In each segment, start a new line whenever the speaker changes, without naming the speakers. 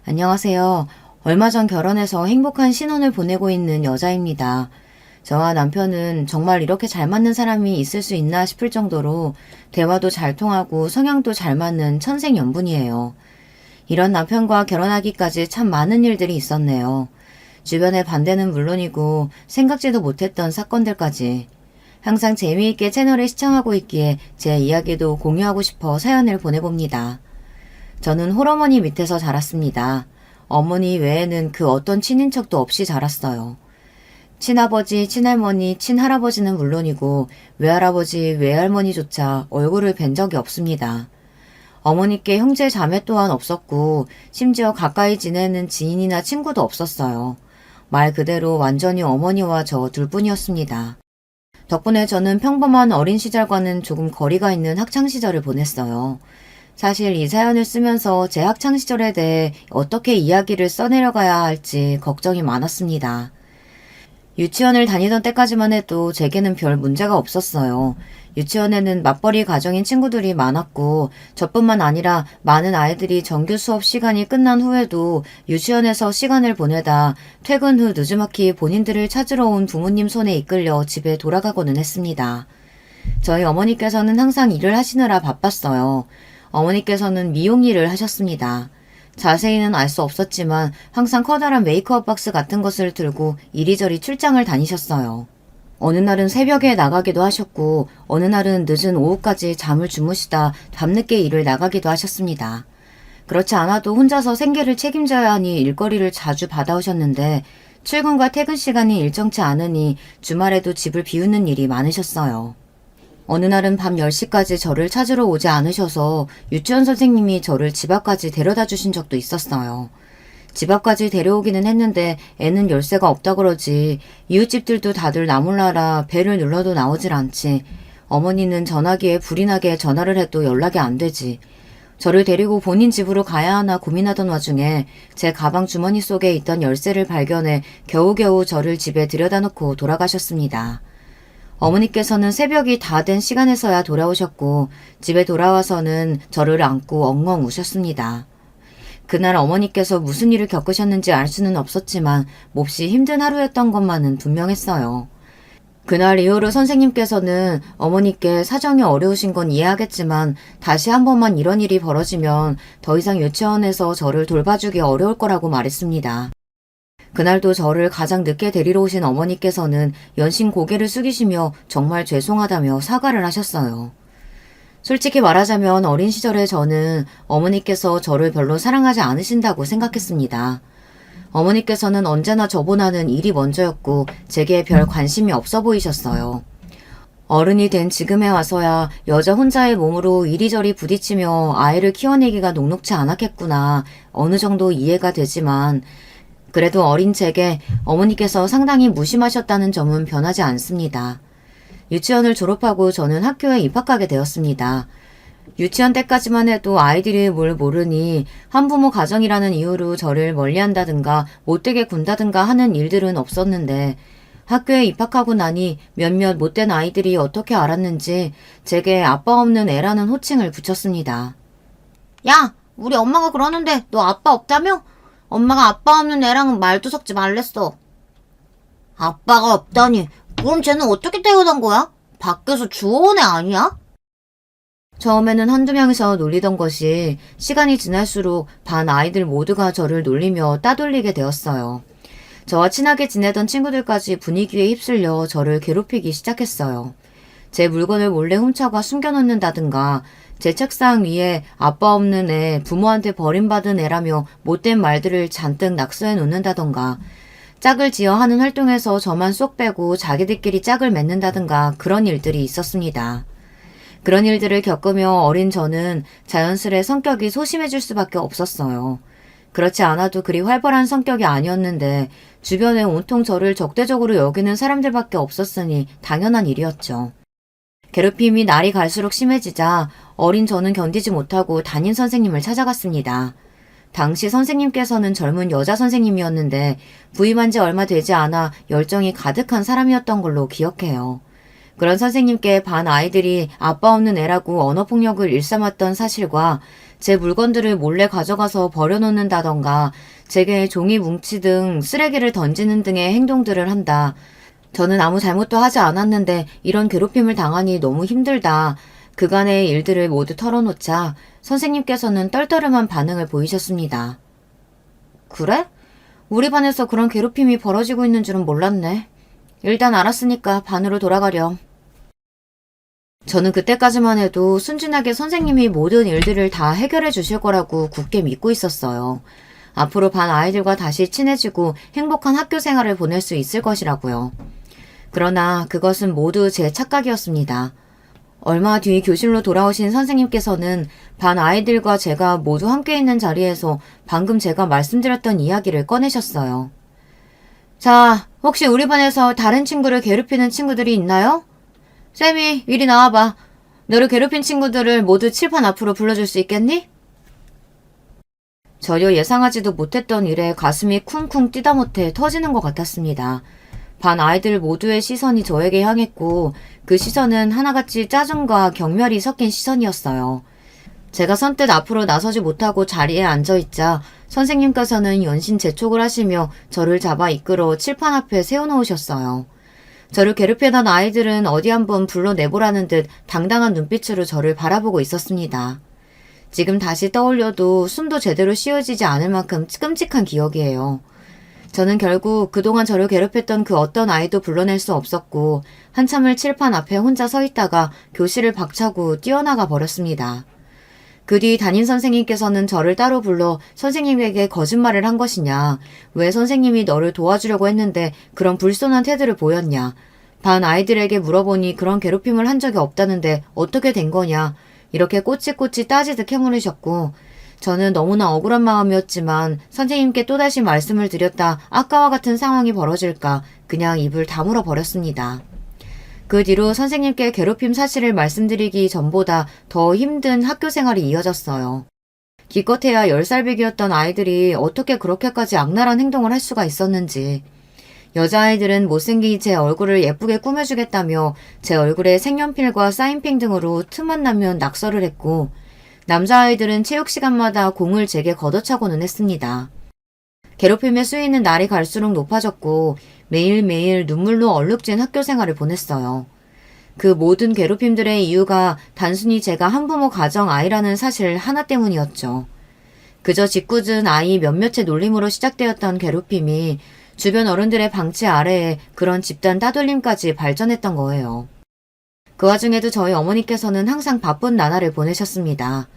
안녕하세요. 얼마 전 결혼해서 행복한 신혼을 보내고 있는 여자입니다. 저와 남편은 정말 이렇게 잘 맞는 사람이 있을 수 있나 싶을 정도로 대화도 잘 통하고 성향도 잘 맞는 천생연분이에요. 이런 남편과 결혼하기까지 참 많은 일들이 있었네요. 주변의 반대는 물론이고 생각지도 못했던 사건들까지. 항상 재미있게 채널을 시청하고 있기에 제 이야기도 공유하고 싶어 사연을 보내봅니다. 저는 홀어머니 밑에서 자랐습니다. 어머니 외에는 그 어떤 친인척도 없이 자랐어요. 친아버지, 친할머니, 친할아버지는 물론이고 외할아버지, 외할머니조차 얼굴을 뵌 적이 없습니다. 어머니께 형제 자매 또한 없었고 심지어 가까이 지내는 지인이나 친구도 없었어요. 말 그대로 완전히 어머니와 저 둘뿐이었습니다. 덕분에 저는 평범한 어린 시절과는 조금 거리가 있는 학창 시절을 보냈어요. 사실 이 사연을 쓰면서 제 학창 시절에 대해 어떻게 이야기를 써내려가야 할지 걱정이 많았습니다. 유치원을 다니던 때까지만 해도 제게는 별 문제가 없었어요. 유치원에는 맞벌이 가정인 친구들이 많았고 저뿐만 아니라 많은 아이들이 정규 수업 시간이 끝난 후에도 유치원에서 시간을 보내다 퇴근 후 느지막이 본인들을 찾으러 온 부모님 손에 이끌려 집에 돌아가고는 했습니다. 저희 어머니께서는 항상 일을 하시느라 바빴어요. 어머니께서는 미용 일을 하셨습니다. 자세히는 알 수 없었지만 항상 커다란 메이크업 박스 같은 것을 들고 이리저리 출장을 다니셨어요. 어느 날은 새벽에 나가기도 하셨고 어느 날은 늦은 오후까지 잠을 주무시다 밤늦게 일을 나가기도 하셨습니다. 그렇지 않아도 혼자서 생계를 책임져야 하니 일거리를 자주 받아오셨는데 출근과 퇴근 시간이 일정치 않으니 주말에도 집을 비우는 일이 많으셨어요. 어느 날은 밤 10시까지 저를 찾으러 오지 않으셔서 유치원 선생님이 저를 집 앞까지 데려다 주신 적도 있었어요. 집 앞까지 데려오기는 했는데 애는 열쇠가 없다 그러지 이웃집들도 다들 나 몰라라 벨을 눌러도 나오질 않지. 어머니는 전화기에 불이 나게 전화를 해도 연락이 안 되지. 저를 데리고 본인 집으로 가야 하나 고민하던 와중에 제 가방 주머니 속에 있던 열쇠를 발견해 겨우겨우 저를 집에 들여다 놓고 돌아가셨습니다. 어머니께서는 새벽이 다 된 시간에서야 돌아오셨고 집에 돌아와서는 저를 안고 엉엉 우셨습니다. 그날 어머니께서 무슨 일을 겪으셨는지 알 수는 없었지만 몹시 힘든 하루였던 것만은 분명했어요. 그날 이후로 선생님께서는 어머니께 사정이 어려우신 건 이해하겠지만 다시 한 번만 이런 일이 벌어지면 더 이상 유치원에서 저를 돌봐주기 어려울 거라고 말했습니다. 그날도 저를 가장 늦게 데리러 오신 어머니께서는 연신 고개를 숙이시며 정말 죄송하다며 사과를 하셨어요. 솔직히 말하자면 어린 시절에 저는 어머니께서 저를 별로 사랑하지 않으신다고 생각했습니다. 어머니께서는 언제나 저보다는 일이 먼저였고 제게 별 관심이 없어 보이셨어요. 어른이 된 지금에 와서야 여자 혼자의 몸으로 이리저리 부딪히며 아이를 키워내기가 녹록지 않았겠구나 어느 정도 이해가 되지만 그래도 어린 제게 어머니께서 상당히 무심하셨다는 점은 변하지 않습니다. 유치원을 졸업하고 저는 학교에 입학하게 되었습니다. 유치원 때까지만 해도 아이들이 뭘 모르니 한부모 가정이라는 이유로 저를 멀리한다든가 못되게 군다든가 하는 일들은 없었는데 학교에 입학하고 나니 몇몇 못된 아이들이 어떻게 알았는지 제게 아빠 없는 애라는 호칭을 붙였습니다.
야, 우리 엄마가 그러는데 너 아빠 없다며? 엄마가 아빠 없는 애랑은 말도 섞지 말랬어. 아빠가 없다니, 그럼 쟤는 어떻게 태어난 거야? 밖에서 주워온 애 아니야?
처음에는 한두 명이서 놀리던 것이 시간이 지날수록 반 아이들 모두가 저를 놀리며 따돌리게 되었어요. 저와 친하게 지내던 친구들까지 분위기에 휩쓸려 저를 괴롭히기 시작했어요. 제 물건을 몰래 훔쳐가 숨겨놓는다든가 제 책상 위에 아빠 없는 애, 부모한테 버림받은 애라며 못된 말들을 잔뜩 낙서해 놓는다던가 짝을 지어 하는 활동에서 저만 쏙 빼고 자기들끼리 짝을 맺는다든가 그런 일들이 있었습니다. 그런 일들을 겪으며 어린 저는 자연스레 성격이 소심해질 수밖에 없었어요. 그렇지 않아도 그리 활발한 성격이 아니었는데 주변에 온통 저를 적대적으로 여기는 사람들밖에 없었으니 당연한 일이었죠. 괴롭힘이 날이 갈수록 심해지자 어린 저는 견디지 못하고 담임 선생님을 찾아갔습니다. 당시 선생님께서는 젊은 여자 선생님이었는데 부임한 지 얼마 되지 않아 열정이 가득한 사람이었던 걸로 기억해요. 그런 선생님께 반 아이들이 아빠 없는 애라고 언어폭력을 일삼았던 사실과 제 물건들을 몰래 가져가서 버려놓는다던가 제게 종이 뭉치 등 쓰레기를 던지는 등의 행동들을 한다. 저는 아무 잘못도 하지 않았는데 이런 괴롭힘을 당하니 너무 힘들다. 그간의 일들을 모두 털어놓자 선생님께서는 떨떠름한 반응을 보이셨습니다. 그래? 우리 반에서 그런 괴롭힘이 벌어지고 있는 줄은 몰랐네. 일단 알았으니까 반으로 돌아가렴. 저는 그때까지만 해도 순진하게 선생님이 모든 일들을 다 해결해 주실 거라고 굳게 믿고 있었어요. 앞으로 반 아이들과 다시 친해지고 행복한 학교 생활을 보낼 수 있을 것이라고요. 그러나 그것은 모두 제 착각이었습니다. 얼마 뒤 교실로 돌아오신 선생님께서는 반 아이들과 제가 모두 함께 있는 자리에서 방금 제가 말씀드렸던 이야기를 꺼내셨어요. 자, 혹시 우리 반에서 다른 친구를 괴롭히는 친구들이 있나요? 쌤이 이리 나와봐. 너를 괴롭힌 친구들을 모두 칠판 앞으로 불러줄 수 있겠니? 전혀 예상하지도 못했던 일에 가슴이 쿵쿵 뛰다 못해 터지는 것 같았습니다. 반 아이들 모두의 시선이 저에게 향했고 그 시선은 하나같이 짜증과 경멸이 섞인 시선이었어요. 제가 선뜻 앞으로 나서지 못하고 자리에 앉아있자 선생님께서는 연신 재촉을 하시며 저를 잡아 이끌어 칠판 앞에 세워놓으셨어요. 저를 괴롭히던 아이들은 어디 한번 불러내보라는 듯 당당한 눈빛으로 저를 바라보고 있었습니다. 지금 다시 떠올려도 숨도 제대로 쉬어지지 않을 만큼 끔찍한 기억이에요. 저는 결국 그동안 저를 괴롭혔던 그 어떤 아이도 불러낼 수 없었고 한참을 칠판 앞에 혼자 서 있다가 교실을 박차고 뛰어나가 버렸습니다. 그 뒤 담임 선생님께서는 저를 따로 불러 선생님에게 거짓말을 한 것이냐, 왜 선생님이 너를 도와주려고 했는데 그런 불손한 태도를 보였냐, 반 아이들에게 물어보니 그런 괴롭힘을 한 적이 없다는데 어떻게 된 거냐, 이렇게 꼬치꼬치 따지듯 캐물으셨고 저는 너무나 억울한 마음이었지만 선생님께 또다시 말씀을 드렸다 아까와 같은 상황이 벌어질까 그냥 입을 다물어 버렸습니다. 그 뒤로 선생님께 괴롭힘 사실을 말씀드리기 전보다 더 힘든 학교 생활이 이어졌어요. 기껏해야 10살배기였던 아이들이 어떻게 그렇게까지 악랄한 행동을 할 수가 있었는지. 여자아이들은 못생긴 제 얼굴을 예쁘게 꾸며주겠다며 제 얼굴에 색연필과 사인펜 등으로 틈만 나면 낙서를 했고 남자아이들은 체육 시간마다 공을 제게 걷어차고는 했습니다. 괴롭힘의 수위는 날이 갈수록 높아졌고 매일매일 눈물로 얼룩진 학교 생활을 보냈어요. 그 모든 괴롭힘들의 이유가 단순히 제가 한부모 가정 아이라는 사실 하나 때문이었죠. 그저 짓궂은 아이 몇몇의 놀림으로 시작되었던 괴롭힘이 주변 어른들의 방치 아래에 그런 집단 따돌림까지 발전했던 거예요. 그 와중에도 저희 어머니께서는 항상 바쁜 나날을 보내셨습니다.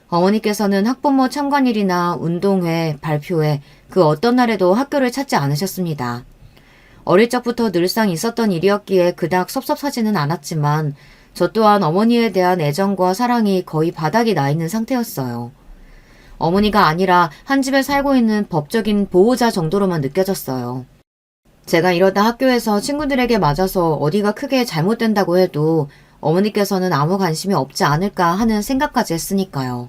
어머니께서는 학부모 참관일이나 운동회, 발표회, 그 어떤 날에도 학교를 찾지 않으셨습니다. 어릴 적부터 늘상 있었던 일이었기에 그닥 섭섭하지는 않았지만 저 또한 어머니에 대한 애정과 사랑이 거의 바닥이 나 있는 상태였어요. 어머니가 아니라 한 집에 살고 있는 법적인 보호자 정도로만 느껴졌어요. 제가 이러다 학교에서 친구들에게 맞아서 어디가 크게 잘못된다고 해도 어머니께서는 아무 관심이 없지 않을까 하는 생각까지 했으니까요.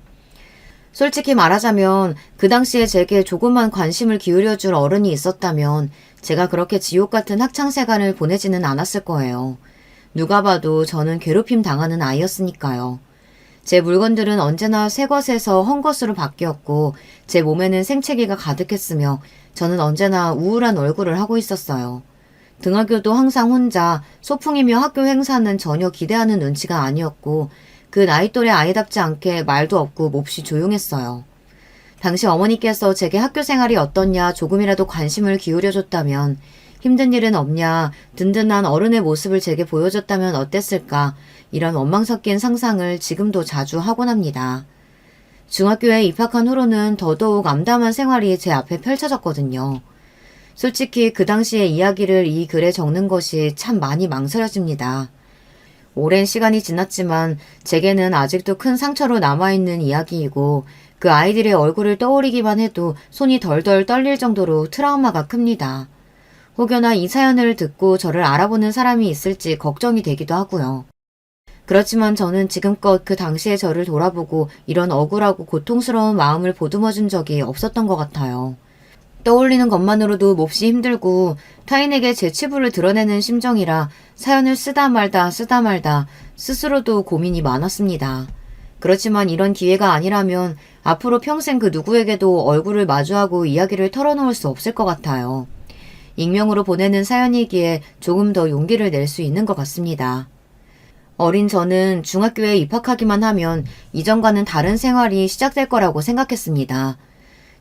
솔직히 말하자면 그 당시에 제게 조금만 관심을 기울여줄 어른이 있었다면 제가 그렇게 지옥 같은 학창생활을 보내지는 않았을 거예요. 누가 봐도 저는 괴롭힘 당하는 아이였으니까요. 제 물건들은 언제나 새 것에서 헌 것으로 바뀌었고 제 몸에는 생채기가 가득했으며 저는 언제나 우울한 얼굴을 하고 있었어요. 등하교도 항상 혼자, 소풍이며 학교 행사는 전혀 기대하는 눈치가 아니었고 그 나이 또래 아이답지 않게 말도 없고 몹시 조용했어요. 당시 어머니께서 제게 학교 생활이 어떻냐 조금이라도 관심을 기울여줬다면, 힘든 일은 없냐, 든든한 어른의 모습을 제게 보여줬다면 어땠을까, 이런 원망 섞인 상상을 지금도 자주 하곤 합니다. 중학교에 입학한 후로는 더더욱 암담한 생활이 제 앞에 펼쳐졌거든요. 솔직히 그 당시의 이야기를 이 글에 적는 것이 참 많이 망설여집니다. 오랜 시간이 지났지만 제게는 아직도 큰 상처로 남아있는 이야기이고 그 아이들의 얼굴을 떠올리기만 해도 손이 덜덜 떨릴 정도로 트라우마가 큽니다. 혹여나 이 사연을 듣고 저를 알아보는 사람이 있을지 걱정이 되기도 하고요. 그렇지만 저는 지금껏 그 당시의 저를 돌아보고 이런 억울하고 고통스러운 마음을 보듬어준 적이 없었던 것 같아요. 떠올리는 것만으로도 몹시 힘들고 타인에게 제 치부를 드러내는 심정이라 사연을 쓰다 말다 스스로도 고민이 많았습니다. 그렇지만 이런 기회가 아니라면 앞으로 평생 그 누구에게도 얼굴을 마주하고 이야기를 털어놓을 수 없을 것 같아요. 익명으로 보내는 사연이기에 조금 더 용기를 낼 수 있는 것 같습니다. 어린 저는 중학교에 입학하기만 하면 이전과는 다른 생활이 시작될 거라고 생각했습니다.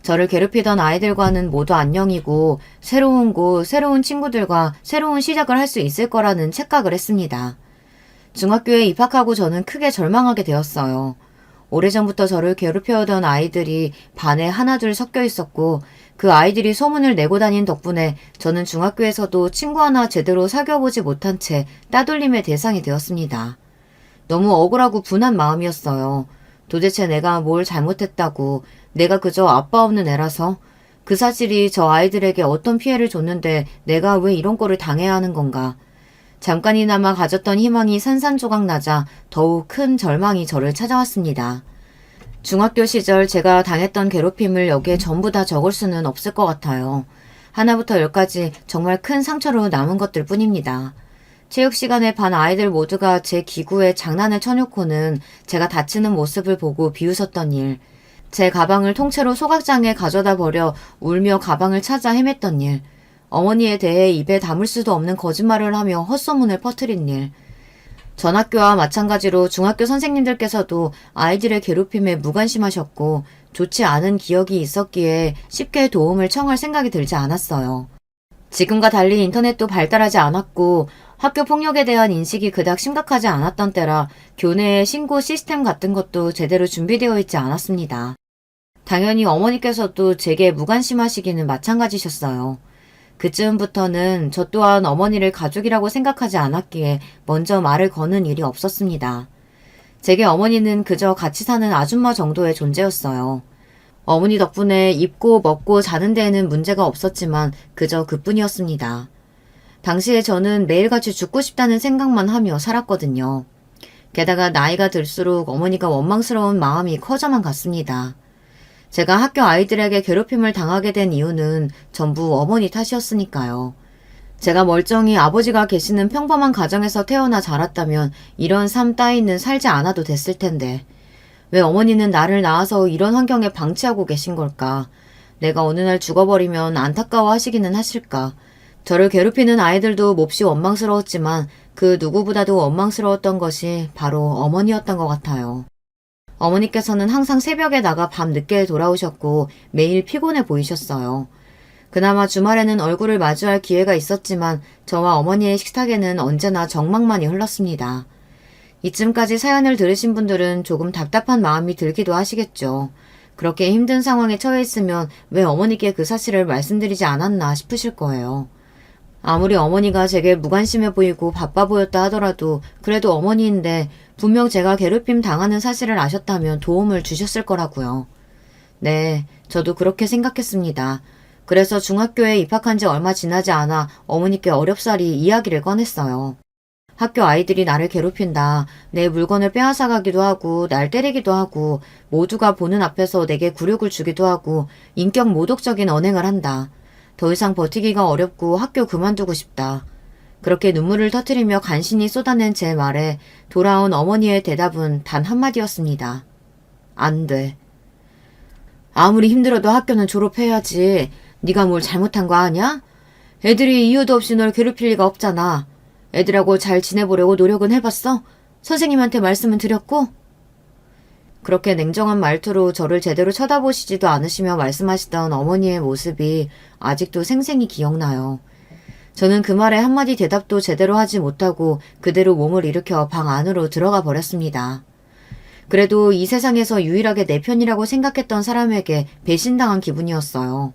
저를 괴롭히던 아이들과는 모두 안녕이고 새로운 곳, 새로운 친구들과 새로운 시작을 할 수 있을 거라는 착각을 했습니다. 중학교에 입학하고 저는 크게 절망하게 되었어요. 오래전부터 저를 괴롭혀오던 아이들이 반에 하나둘 섞여 있었고 그 아이들이 소문을 내고 다닌 덕분에 저는 중학교에서도 친구 하나 제대로 사귀어보지 못한 채 따돌림의 대상이 되었습니다. 너무 억울하고 분한 마음이었어요. 도대체 내가 뭘 잘못했다고, 내가 그저 아빠 없는 애라서, 그 사실이 저 아이들에게 어떤 피해를 줬는데 내가 왜 이런 꼴을 당해야 하는 건가. 잠깐이나마 가졌던 희망이 산산조각 나자 더욱 큰 절망이 저를 찾아왔습니다. 중학교 시절 제가 당했던 괴롭힘을 여기에 전부 다 적을 수는 없을 것 같아요. 하나부터 열까지 정말 큰 상처로 남은 것들 뿐입니다. 체육 시간에 반 아이들 모두가 제 기구에 장난을 쳐놓고는 제가 다치는 모습을 보고 비웃었던 일, 제 가방을 통째로 소각장에 가져다 버려 울며 가방을 찾아 헤맸던 일, 어머니에 대해 입에 담을 수도 없는 거짓말을 하며 헛소문을 퍼뜨린 일, 전 학교와 마찬가지로 중학교 선생님들께서도 아이들의 괴롭힘에 무관심하셨고 좋지 않은 기억이 있었기에 쉽게 도움을 청할 생각이 들지 않았어요. 지금과 달리 인터넷도 발달하지 않았고 학교 폭력에 대한 인식이 그닥 심각하지 않았던 때라 교내의 신고 시스템 같은 것도 제대로 준비되어 있지 않았습니다. 당연히 어머니께서도 제게 무관심하시기는 마찬가지셨어요. 그쯤부터는 저 또한 어머니를 가족이라고 생각하지 않았기에 먼저 말을 거는 일이 없었습니다. 제게 어머니는 그저 같이 사는 아줌마 정도의 존재였어요. 어머니 덕분에 입고 먹고 자는 데에는 문제가 없었지만 그저 그뿐이었습니다. 당시에 저는 매일같이 죽고 싶다는 생각만 하며 살았거든요. 게다가 나이가 들수록 어머니가 원망스러운 마음이 커져만 갔습니다. 제가 학교 아이들에게 괴롭힘을 당하게 된 이유는 전부 어머니 탓이었으니까요. 제가 멀쩡히 아버지가 계시는 평범한 가정에서 태어나 자랐다면 이런 삶 따위는 살지 않아도 됐을 텐데 왜 어머니는 나를 낳아서 이런 환경에 방치하고 계신 걸까? 내가 어느 날 죽어버리면 안타까워 하시기는 하실까? 저를 괴롭히는 아이들도 몹시 원망스러웠지만 그 누구보다도 원망스러웠던 것이 바로 어머니였던 것 같아요. 어머니께서는 항상 새벽에 나가 밤 늦게 돌아오셨고 매일 피곤해 보이셨어요. 그나마 주말에는 얼굴을 마주할 기회가 있었지만 저와 어머니의 식탁에는 언제나 정막만이 흘렀습니다. 이쯤까지 사연을 들으신 분들은 조금 답답한 마음이 들기도 하시겠죠. 그렇게 힘든 상황에 처해 있으면 왜 어머니께 그 사실을 말씀드리지 않았나 싶으실 거예요. 아무리 어머니가 제게 무관심해 보이고 바빠 보였다 하더라도 그래도 어머니인데 분명 제가 괴롭힘 당하는 사실을 아셨다면 도움을 주셨을 거라고요. 네, 저도 그렇게 생각했습니다. 그래서 중학교에 입학한 지 얼마 지나지 않아 어머니께 어렵사리 이야기를 꺼냈어요. 학교 아이들이 나를 괴롭힌다. 내 물건을 빼앗아가기도 하고 날 때리기도 하고 모두가 보는 앞에서 내게 굴욕을 주기도 하고 인격 모독적인 언행을 한다. 더 이상 버티기가 어렵고 학교 그만두고 싶다. 그렇게 눈물을 터뜨리며 간신히 쏟아낸 제 말에 돌아온 어머니의 대답은 단 한마디였습니다. 안 돼. 아무리 힘들어도 학교는 졸업해야지. 네가 뭘 잘못한 거 아냐? 애들이 이유도 없이 널 괴롭힐 리가 없잖아. 애들하고 잘 지내보려고 노력은 해봤어? 선생님한테 말씀은 드렸고? 그렇게 냉정한 말투로 저를 제대로 쳐다보시지도 않으시며 말씀하시던 어머니의 모습이 아직도 생생히 기억나요. 저는 그 말에 한마디 대답도 제대로 하지 못하고 그대로 몸을 일으켜 방 안으로 들어가 버렸습니다. 그래도 이 세상에서 유일하게 내 편이라고 생각했던 사람에게 배신당한 기분이었어요.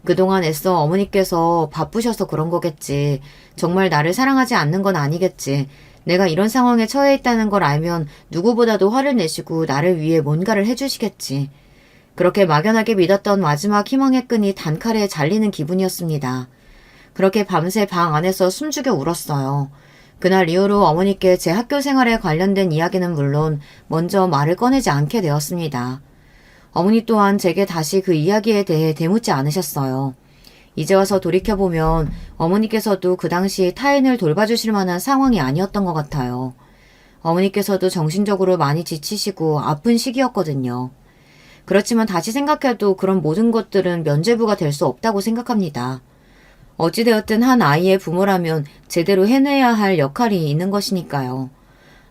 그동안 애써 어머니께서 바쁘셔서 그런 거겠지. 정말 나를 사랑하지 않는 건 아니겠지. 내가 이런 상황에 처해 있다는 걸 알면 누구보다도 화를 내시고 나를 위해 뭔가를 해주시겠지. 그렇게 막연하게 믿었던 마지막 희망의 끈이 단칼에 잘리는 기분이었습니다. 그렇게 밤새 방 안에서 숨죽여 울었어요. 그날 이후로 어머니께 제 학교 생활에 관련된 이야기는 물론 먼저 말을 꺼내지 않게 되었습니다. 어머니 또한 제게 다시 그 이야기에 대해 되묻지 않으셨어요. 이제 와서 돌이켜보면 어머니께서도 그 당시 타인을 돌봐주실 만한 상황이 아니었던 것 같아요. 어머니께서도 정신적으로 많이 지치시고 아픈 시기였거든요. 그렇지만 다시 생각해도 그런 모든 것들은 면죄부가 될 수 없다고 생각합니다. 어찌되었든 한 아이의 부모라면 제대로 해내야 할 역할이 있는 것이니까요.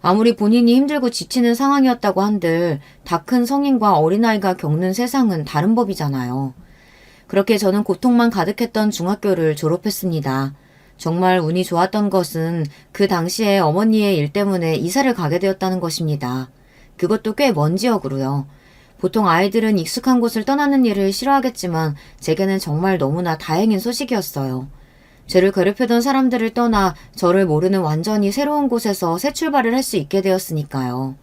아무리 본인이 힘들고 지치는 상황이었다고 한들 다 큰 성인과 어린아이가 겪는 세상은 다른 법이잖아요. 그렇게 저는 고통만 가득했던 중학교를 졸업했습니다. 정말 운이 좋았던 것은 그 당시에 어머니의 일 때문에 이사를 가게 되었다는 것입니다. 그것도 꽤 먼 지역으로요. 보통 아이들은 익숙한 곳을 떠나는 일을 싫어하겠지만 제게는 정말 너무나 다행인 소식이었어요. 저를 괴롭히던 사람들을 떠나 저를 모르는 완전히 새로운 곳에서 새 출발을 할 수 있게 되었으니까요.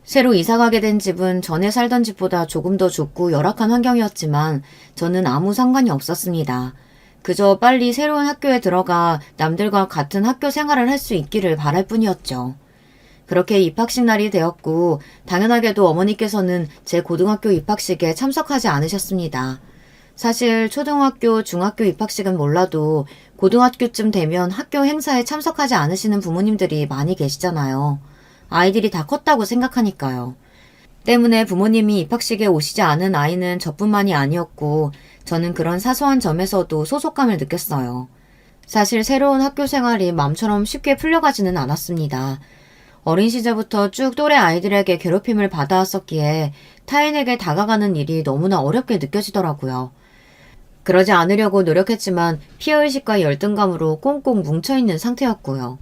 새로 이사가게 된 집은 전에 살던 집보다 조금 더 좁고 열악한 환경이었지만 저는 아무 상관이 없었습니다. 그저 빨리 새로운 학교에 들어가 남들과 같은 학교 생활을 할 수 있기를 바랄 뿐이었죠. 그렇게 입학식 날이 되었고 당연하게도 어머니께서는 제 고등학교 입학식에 참석하지 않으셨습니다. 사실 초등학교, 중학교 입학식은 몰라도 고등학교쯤 되면 학교 행사에 참석하지 않으시는 부모님들이 많이 계시잖아요. 아이들이 다 컸다고 생각하니까요. 때문에 부모님이 입학식에 오시지 않은 아이는 저뿐만이 아니었고 저는 그런 사소한 점에서도 소속감을 느꼈어요. 사실 새로운 학교 생활이 마음처럼 쉽게 풀려가지는 않았습니다. 어린 시절부터 쭉 또래 아이들에게 괴롭힘을 받아왔었기에 타인에게 다가가는 일이 너무나 어렵게 느껴지더라고요. 그러지 않으려고 노력했지만 피해의식과 열등감으로 꽁꽁 뭉쳐있는 상태였고요.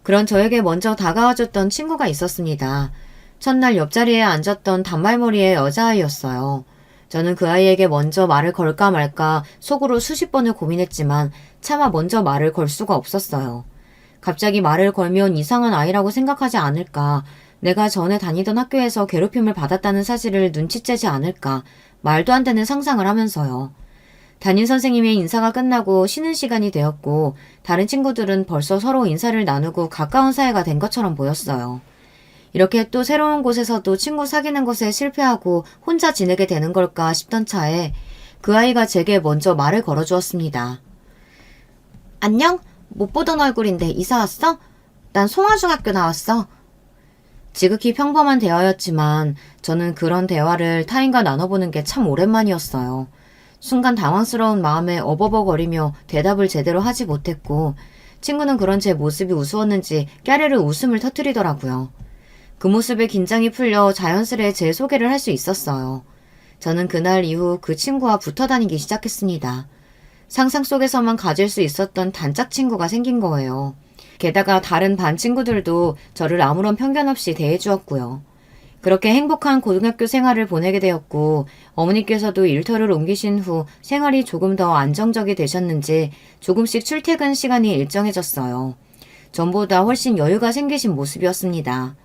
그런 저에게 먼저 다가와줬던 친구가 있었습니다. 첫날 옆자리에 앉았던 단발머리의 여자아이였어요. 저는 그 아이에게 먼저 말을 걸까 말까 속으로 수십 번을 고민했지만 차마 먼저 말을 걸 수가 없었어요. 갑자기 말을 걸면 이상한 아이라고 생각하지 않을까, 내가 전에 다니던 학교에서 괴롭힘을 받았다는 사실을 눈치채지 않을까, 말도 안 되는 상상을 하면서요. 담임 선생님의 인사가 끝나고 쉬는 시간이 되었고 다른 친구들은 벌써 서로 인사를 나누고 가까운 사이가 된 것처럼 보였어요. 이렇게 또 새로운 곳에서도 친구 사귀는 것에 실패하고 혼자 지내게 되는 걸까 싶던 차에 그 아이가 제게 먼저 말을 걸어주었습니다. 안녕? 못 보던 얼굴인데 이사 왔어? 난 송화중학교 나왔어. 지극히 평범한 대화였지만 저는 그런 대화를 타인과 나눠보는 게 참 오랜만이었어요. 순간 당황스러운 마음에 어버버거리며 대답을 제대로 하지 못했고 친구는 그런 제 모습이 우스웠는지 까르르 웃음을 터뜨리더라고요. 그 모습에 긴장이 풀려 자연스레 제 소개를 할 수 있었어요. 저는 그날 이후 그 친구와 붙어 다니기 시작했습니다. 상상 속에서만 가질 수 있었던 단짝 친구가 생긴 거예요. 게다가 다른 반 친구들도 저를 아무런 편견 없이 대해주었고요. 그렇게 행복한 고등학교 생활을 보내게 되었고 어머니께서도 일터를 옮기신 후 생활이 조금 더 안정적이 되셨는지 조금씩 출퇴근 시간이 일정해졌어요. 전보다 훨씬 여유가 생기신 모습이었습니다.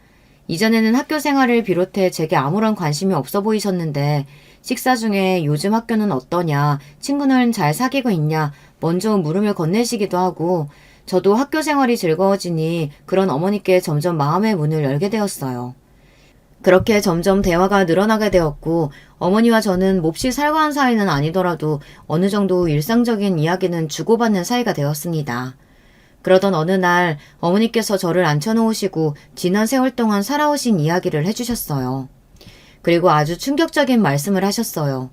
이전에는 학교 생활을 비롯해 제게 아무런 관심이 없어 보이셨는데 식사 중에 요즘 학교는 어떠냐, 친구는 잘 사귀고 있냐 먼저 물음을 건네시기도 하고 저도 학교 생활이 즐거워지니 그런 어머니께 점점 마음의 문을 열게 되었어요. 그렇게 점점 대화가 늘어나게 되었고 어머니와 저는 몹시 살가운 사이는 아니더라도 어느 정도 일상적인 이야기는 주고받는 사이가 되었습니다. 그러던 어느 날 어머니께서 저를 앉혀놓으시고 지난 세월 동안 살아오신 이야기를 해주셨어요. 그리고 아주 충격적인 말씀을 하셨어요.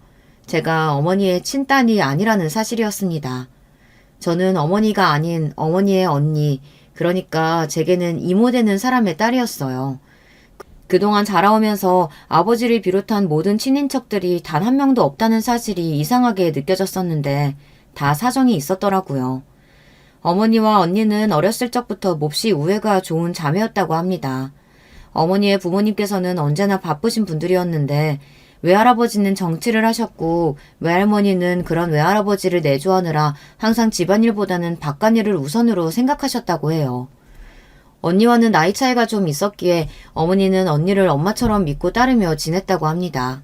제가 어머니의 친딸이 아니라는 사실이었습니다. 저는 어머니가 아닌 어머니의 언니, 그러니까 제게는 이모 되는 사람의 딸이었어요. 그동안 자라오면서 아버지를 비롯한 모든 친인척들이 단 한 명도 없다는 사실이 이상하게 느껴졌었는데 다 사정이 있었더라고요. 어머니와 언니는 어렸을 적부터 몹시 우애가 좋은 자매였다고 합니다. 어머니의 부모님께서는 언제나 바쁘신 분들이었는데 외할아버지는 정치를 하셨고 외할머니는 그런 외할아버지를 내조하느라 항상 집안일보다는 바깥일을 우선으로 생각하셨다고 해요. 언니와는 나이 차이가 좀 있었기에 어머니는 언니를 엄마처럼 믿고 따르며 지냈다고 합니다.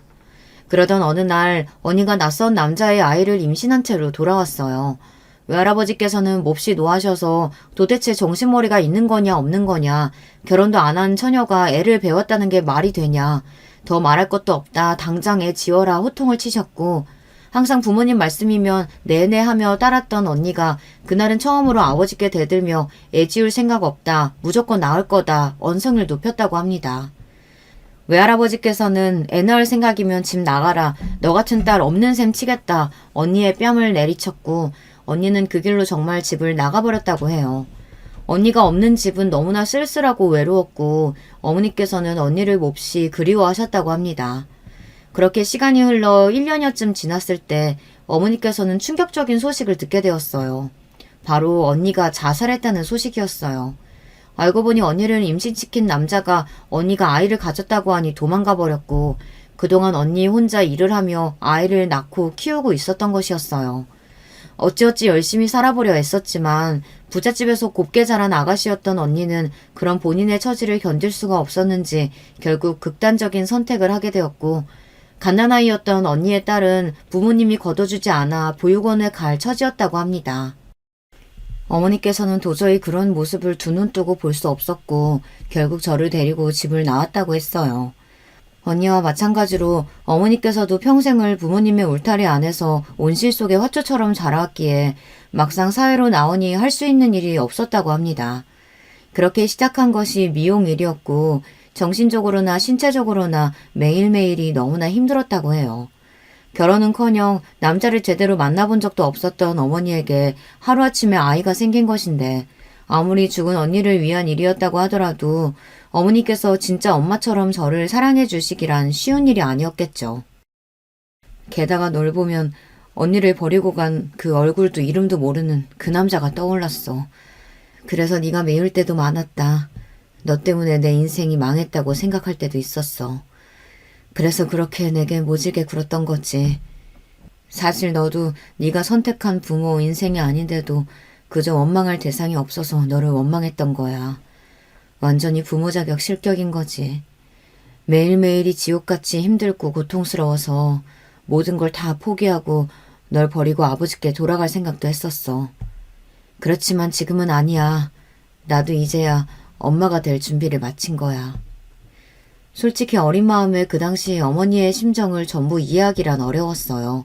그러던 어느 날 언니가 낯선 남자의 아이를 임신한 채로 돌아왔어요. 외할아버지께서는 몹시 노하셔서 도대체 정신머리가 있는 거냐 없는 거냐, 결혼도 안 한 처녀가 애를 배웠다는 게 말이 되냐, 더 말할 것도 없다. 당장 애 지워라 호통을 치셨고 항상 부모님 말씀이면 네네 하며 따랐던 언니가 그날은 처음으로 아버지께 대들며 애 지울 생각 없다. 무조건 낳을 거다. 언성을 높였다고 합니다. 외할아버지께서는 애 낳을 생각이면 집 나가라. 너 같은 딸 없는 셈 치겠다. 언니의 뺨을 내리쳤고 언니는 그 길로 정말 집을 나가버렸다고 해요. 언니가 없는 집은 너무나 쓸쓸하고 외로웠고 어머니께서는 언니를 몹시 그리워하셨다고 합니다. 그렇게 시간이 흘러 1년여쯤 지났을 때 어머니께서는 충격적인 소식을 듣게 되었어요. 바로 언니가 자살했다는 소식이었어요. 알고 보니 언니를 임신시킨 남자가 언니가 아이를 가졌다고 하니 도망가 버렸고 그동안 언니 혼자 일을 하며 아이를 낳고 키우고 있었던 것이었어요. 어찌어찌 열심히 살아보려 애썼지만 부잣집에서 곱게 자란 아가씨였던 언니는 그런 본인의 처지를 견딜 수가 없었는지 결국 극단적인 선택을 하게 되었고 갓난아이였던 언니의 딸은 부모님이 거둬주지 않아 보육원에 갈 처지였다고 합니다. 어머니께서는 도저히 그런 모습을 두 눈 뜨고 볼 수 없었고 결국 저를 데리고 집을 나왔다고 했어요. 언니와 마찬가지로 어머니께서도 평생을 부모님의 울타리 안에서 온실 속의 화초처럼 자라왔기에 막상 사회로 나오니 할 수 있는 일이 없었다고 합니다. 그렇게 시작한 것이 미용 일이었고 정신적으로나 신체적으로나 매일매일이 너무나 힘들었다고 해요. 결혼은커녕 남자를 제대로 만나본 적도 없었던 어머니에게 하루아침에 아이가 생긴 것인데 아무리 죽은 언니를 위한 일이었다고 하더라도 어머니께서 진짜 엄마처럼 저를 사랑해 주시기란 쉬운 일이 아니었겠죠. 게다가 널 보면 언니를 버리고 간 그 얼굴도 이름도 모르는 그 남자가 떠올랐어. 그래서 네가 미울 때도 많았다. 너 때문에 내 인생이 망했다고 생각할 때도 있었어. 그래서 그렇게 내게 모질게 굴었던 거지. 사실 너도 네가 선택한 부모 인생이 아닌데도 그저 원망할 대상이 없어서 너를 원망했던 거야. 완전히 부모 자격 실격인 거지. 매일매일이 지옥같이 힘들고 고통스러워서 모든 걸 다 포기하고 널 버리고 아버지께 돌아갈 생각도 했었어. 그렇지만 지금은 아니야. 나도 이제야 엄마가 될 준비를 마친 거야. 솔직히 어린 마음에 그 당시 어머니의 심정을 전부 이해하기란 어려웠어요.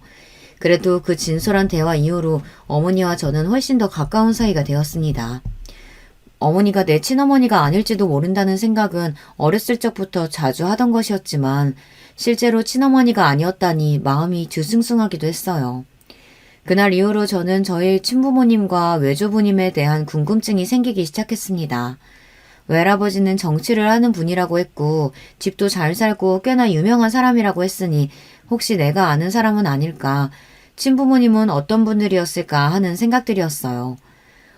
그래도 그 진솔한 대화 이후로 어머니와 저는 훨씬 더 가까운 사이가 되었습니다. 어머니가 내 친어머니가 아닐지도 모른다는 생각은 어렸을 적부터 자주 하던 것이었지만 실제로 친어머니가 아니었다니 마음이 뒤숭숭하기도 했어요. 그날 이후로 저는 저희 친부모님과 외조부님에 대한 궁금증이 생기기 시작했습니다. 외할아버지는 정치를 하는 분이라고 했고 집도 잘 살고 꽤나 유명한 사람이라고 했으니 혹시 내가 아는 사람은 아닐까, 친부모님은 어떤 분들이었을까 하는 생각들이었어요.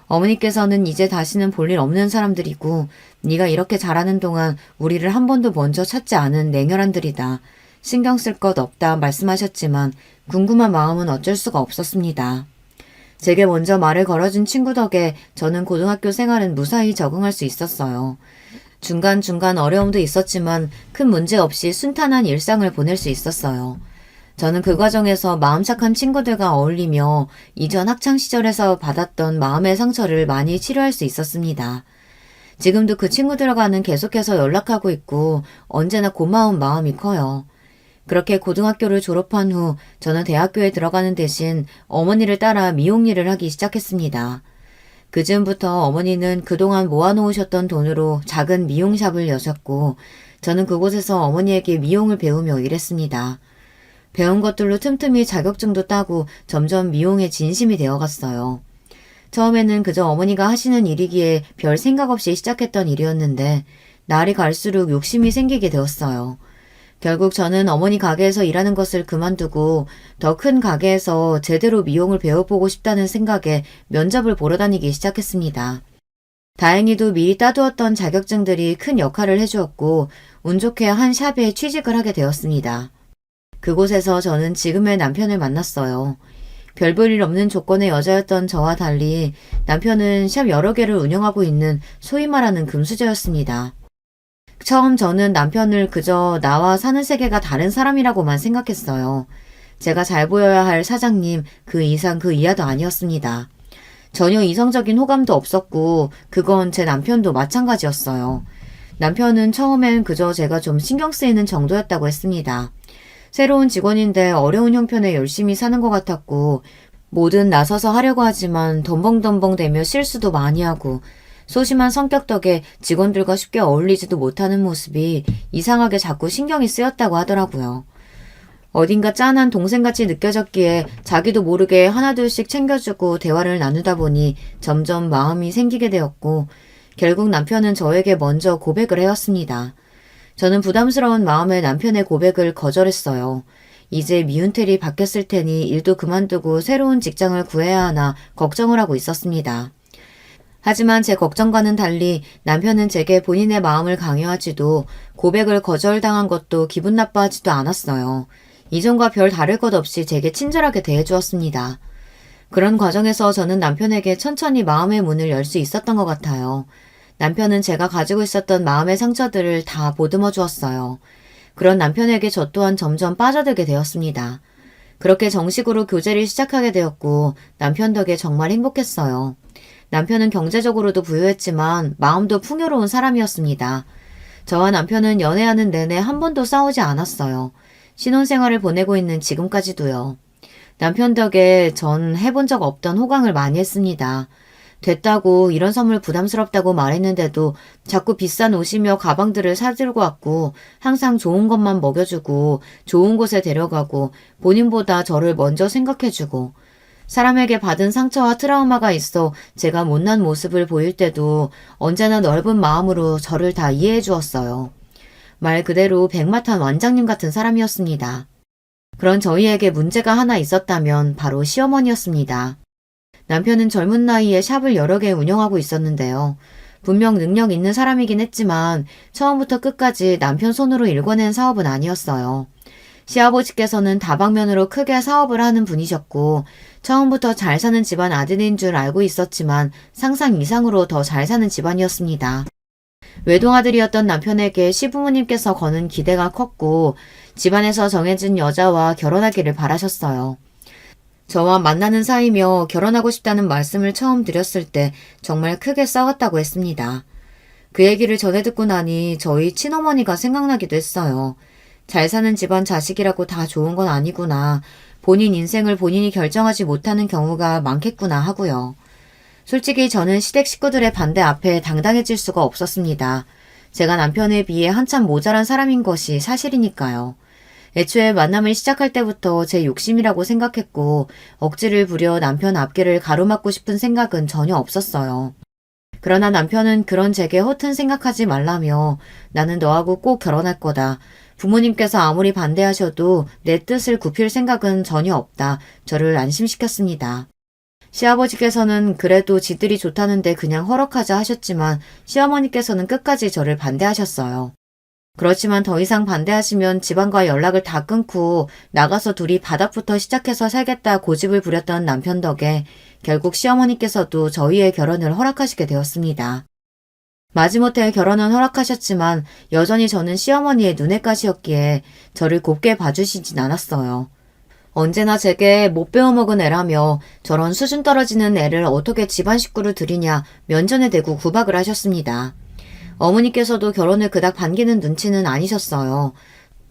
어머니께서는 이제 다시는 볼 일 없는 사람들이고 네가 이렇게 잘하는 동안 우리를 한 번도 먼저 찾지 않은 냉혈한들이다. 신경 쓸 것 없다 말씀하셨지만 궁금한 마음은 어쩔 수가 없었습니다. 제게 먼저 말을 걸어준 친구 덕에 저는 고등학교 생활은 무사히 적응할 수 있었어요. 중간중간 어려움도 있었지만 큰 문제 없이 순탄한 일상을 보낼 수 있었어요. 저는 그 과정에서 마음 착한 친구들과 어울리며 이전 학창시절에서 받았던 마음의 상처를 많이 치료할 수 있었습니다. 지금도 그 친구들과는 계속해서 연락하고 있고 언제나 고마운 마음이 커요. 그렇게 고등학교를 졸업한 후 저는 대학교에 들어가는 대신 어머니를 따라 미용 일을 하기 시작했습니다. 그 즈음부터 어머니는 그동안 모아놓으셨던 돈으로 작은 미용샵을 여셨고 저는 그곳에서 어머니에게 미용을 배우며 일했습니다. 배운 것들로 틈틈이 자격증도 따고 점점 미용에 진심이 되어갔어요. 처음에는 그저 어머니가 하시는 일이기에 별 생각 없이 시작했던 일이었는데 날이 갈수록 욕심이 생기게 되었어요. 결국 저는 어머니 가게에서 일하는 것을 그만두고 더 큰 가게에서 제대로 미용을 배워보고 싶다는 생각에 면접을 보러 다니기 시작했습니다. 다행히도 미리 따두었던 자격증들이 큰 역할을 해주었고 운 좋게 한 샵에 취직을 하게 되었습니다. 그곳에서 저는 지금의 남편을 만났어요. 별 볼 일 없는 조건의 여자였던 저와 달리 남편은 샵 여러 개를 운영하고 있는 소위 말하는 금수저였습니다. 처음 저는 남편을 그저 나와 사는 세계가 다른 사람이라고만 생각했어요. 제가 잘 보여야 할 사장님, 그 이상 그 이하도 아니었습니다. 전혀 이성적인 호감도 없었고 그건 제 남편도 마찬가지였어요. 남편은 처음엔 그저 제가 좀 신경 쓰이는 정도였다고 했습니다. 새로운 직원인데 어려운 형편에 열심히 사는 것 같았고 뭐든 나서서 하려고 하지만 덤벙덤벙대며 실수도 많이 하고 소심한 성격 덕에 직원들과 쉽게 어울리지도 못하는 모습이 이상하게 자꾸 신경이 쓰였다고 하더라고요. 어딘가 짠한 동생같이 느껴졌기에 자기도 모르게 하나둘씩 챙겨주고 대화를 나누다 보니 점점 마음이 생기게 되었고 결국 남편은 저에게 먼저 고백을 해왔습니다. 저는 부담스러운 마음에 남편의 고백을 거절했어요. 이제 미운털이 바뀌었을 테니 일도 그만두고 새로운 직장을 구해야 하나 걱정을 하고 있었습니다. 하지만 제 걱정과는 달리 남편은 제게 본인의 마음을 강요하지도 고백을 거절당한 것도 기분 나빠하지도 않았어요. 이전과 별 다를 것 없이 제게 친절하게 대해주었습니다. 그런 과정에서 저는 남편에게 천천히 마음의 문을 열 수 있었던 것 같아요. 남편은 제가 가지고 있었던 마음의 상처들을 다 보듬어 주었어요. 그런 남편에게 저 또한 점점 빠져들게 되었습니다. 그렇게 정식으로 교제를 시작하게 되었고 남편 덕에 정말 행복했어요. 남편은 경제적으로도 부유했지만 마음도 풍요로운 사람이었습니다. 저와 남편은 연애하는 내내 한 번도 싸우지 않았어요. 신혼생활을 보내고 있는 지금까지도요. 남편 덕에 전 해본 적 없던 호강을 많이 했습니다. 됐다고 이런 선물 부담스럽다고 말했는데도 자꾸 비싼 옷이며 가방들을 사들고 왔고 항상 좋은 것만 먹여주고 좋은 곳에 데려가고 본인보다 저를 먼저 생각해주고 사람에게 받은 상처와 트라우마가 있어 제가 못난 모습을 보일 때도 언제나 넓은 마음으로 저를 다 이해해 주었어요. 말 그대로 백마탄 완장님 같은 사람이었습니다. 그런 저희에게 문제가 하나 있었다면 바로 시어머니였습니다. 남편은 젊은 나이에 샵을 여러 개 운영하고 있었는데요. 분명 능력 있는 사람이긴 했지만 처음부터 끝까지 남편 손으로 일궈낸 사업은 아니었어요. 시아버지께서는 다방면으로 크게 사업을 하는 분이셨고 처음부터 잘 사는 집안 아들인 줄 알고 있었지만 상상 이상으로 더 잘 사는 집안이었습니다. 외동아들이었던 남편에게 시부모님께서 거는 기대가 컸고 집안에서 정해진 여자와 결혼하기를 바라셨어요. 저와 만나는 사이며 결혼하고 싶다는 말씀을 처음 드렸을 때 정말 크게 싸웠다고 했습니다. 그 얘기를 전해 듣고 나니 저희 친어머니가 생각나기도 했어요. 잘 사는 집안 자식이라고 다 좋은 건 아니구나. 본인 인생을 본인이 결정하지 못하는 경우가 많겠구나 하고요. 솔직히 저는 시댁 식구들의 반대 앞에 당당해질 수가 없었습니다. 제가 남편에 비해 한참 모자란 사람인 것이 사실이니까요. 애초에 만남을 시작할 때부터 제 욕심이라고 생각했고 억지를 부려 남편 앞길을 가로막고 싶은 생각은 전혀 없었어요. 그러나 남편은 그런 제게 허튼 생각하지 말라며 나는 너하고 꼭 결혼할 거다. 부모님께서 아무리 반대하셔도 내 뜻을 굽힐 생각은 전혀 없다. 저를 안심시켰습니다. 시아버지께서는 그래도 지들이 좋다는데 그냥 허락하자 하셨지만 시어머니께서는 끝까지 저를 반대하셨어요. 그렇지만 더 이상 반대하시면 집안과 연락을 다 끊고 나가서 둘이 바닥부터 시작해서 살겠다 고집을 부렸던 남편 덕에 결국 시어머니께서도 저희의 결혼을 허락하시게 되었습니다. 마지못해 결혼은 허락하셨지만 여전히 저는 시어머니의 눈엣 가시였기에 저를 곱게 봐주시진 않았어요. 언제나 제게 못 배워먹은 애라며 저런 수준 떨어지는 애를 어떻게 집안 식구를 들이냐 면전에 대고 구박을 하셨습니다. 어머니께서도 결혼을 그닥 반기는 눈치는 아니셨어요.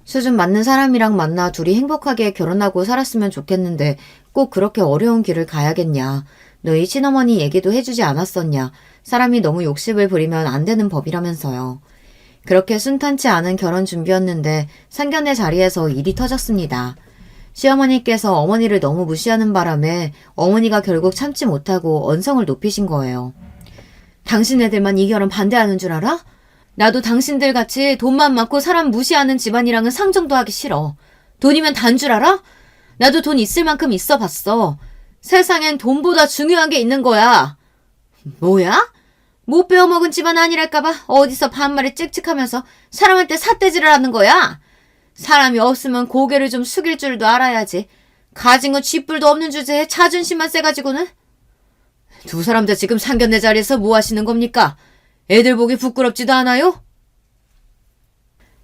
수준 맞는 사람이랑 만나 둘이 행복하게 결혼하고 살았으면 좋겠는데 꼭 그렇게 어려운 길을 가야겠냐. 너희 친어머니 얘기도 해주지 않았었냐. 사람이 너무 욕심을 부리면 안 되는 법이라면서요. 그렇게 순탄치 않은 결혼 준비였는데 상견례 자리에서 일이 터졌습니다. 시어머니께서 어머니를 너무 무시하는 바람에 어머니가 결국 참지 못하고 언성을 높이신 거예요. 당신 애들만 이 결혼 반대하는 줄 알아? 나도 당신들 같이 돈만 많고 사람 무시하는 집안이랑은 상정도 하기 싫어. 돈이면 단 줄 알아? 나도 돈 있을 만큼 있어 봤어. 세상엔 돈보다 중요한 게 있는 거야. 뭐야? 못 배워먹은 집안 아니랄까봐 어디서 반말을 찍찍하면서 사람한테 삿대질을 하는 거야? 사람이 없으면 고개를 좀 숙일 줄도 알아야지. 가진 건 쥐뿔도 없는 주제에 자존심만 세가지고는. 두 사람 다 지금 상견례 자리에서 뭐 하시는 겁니까? 애들 보기 부끄럽지도 않아요?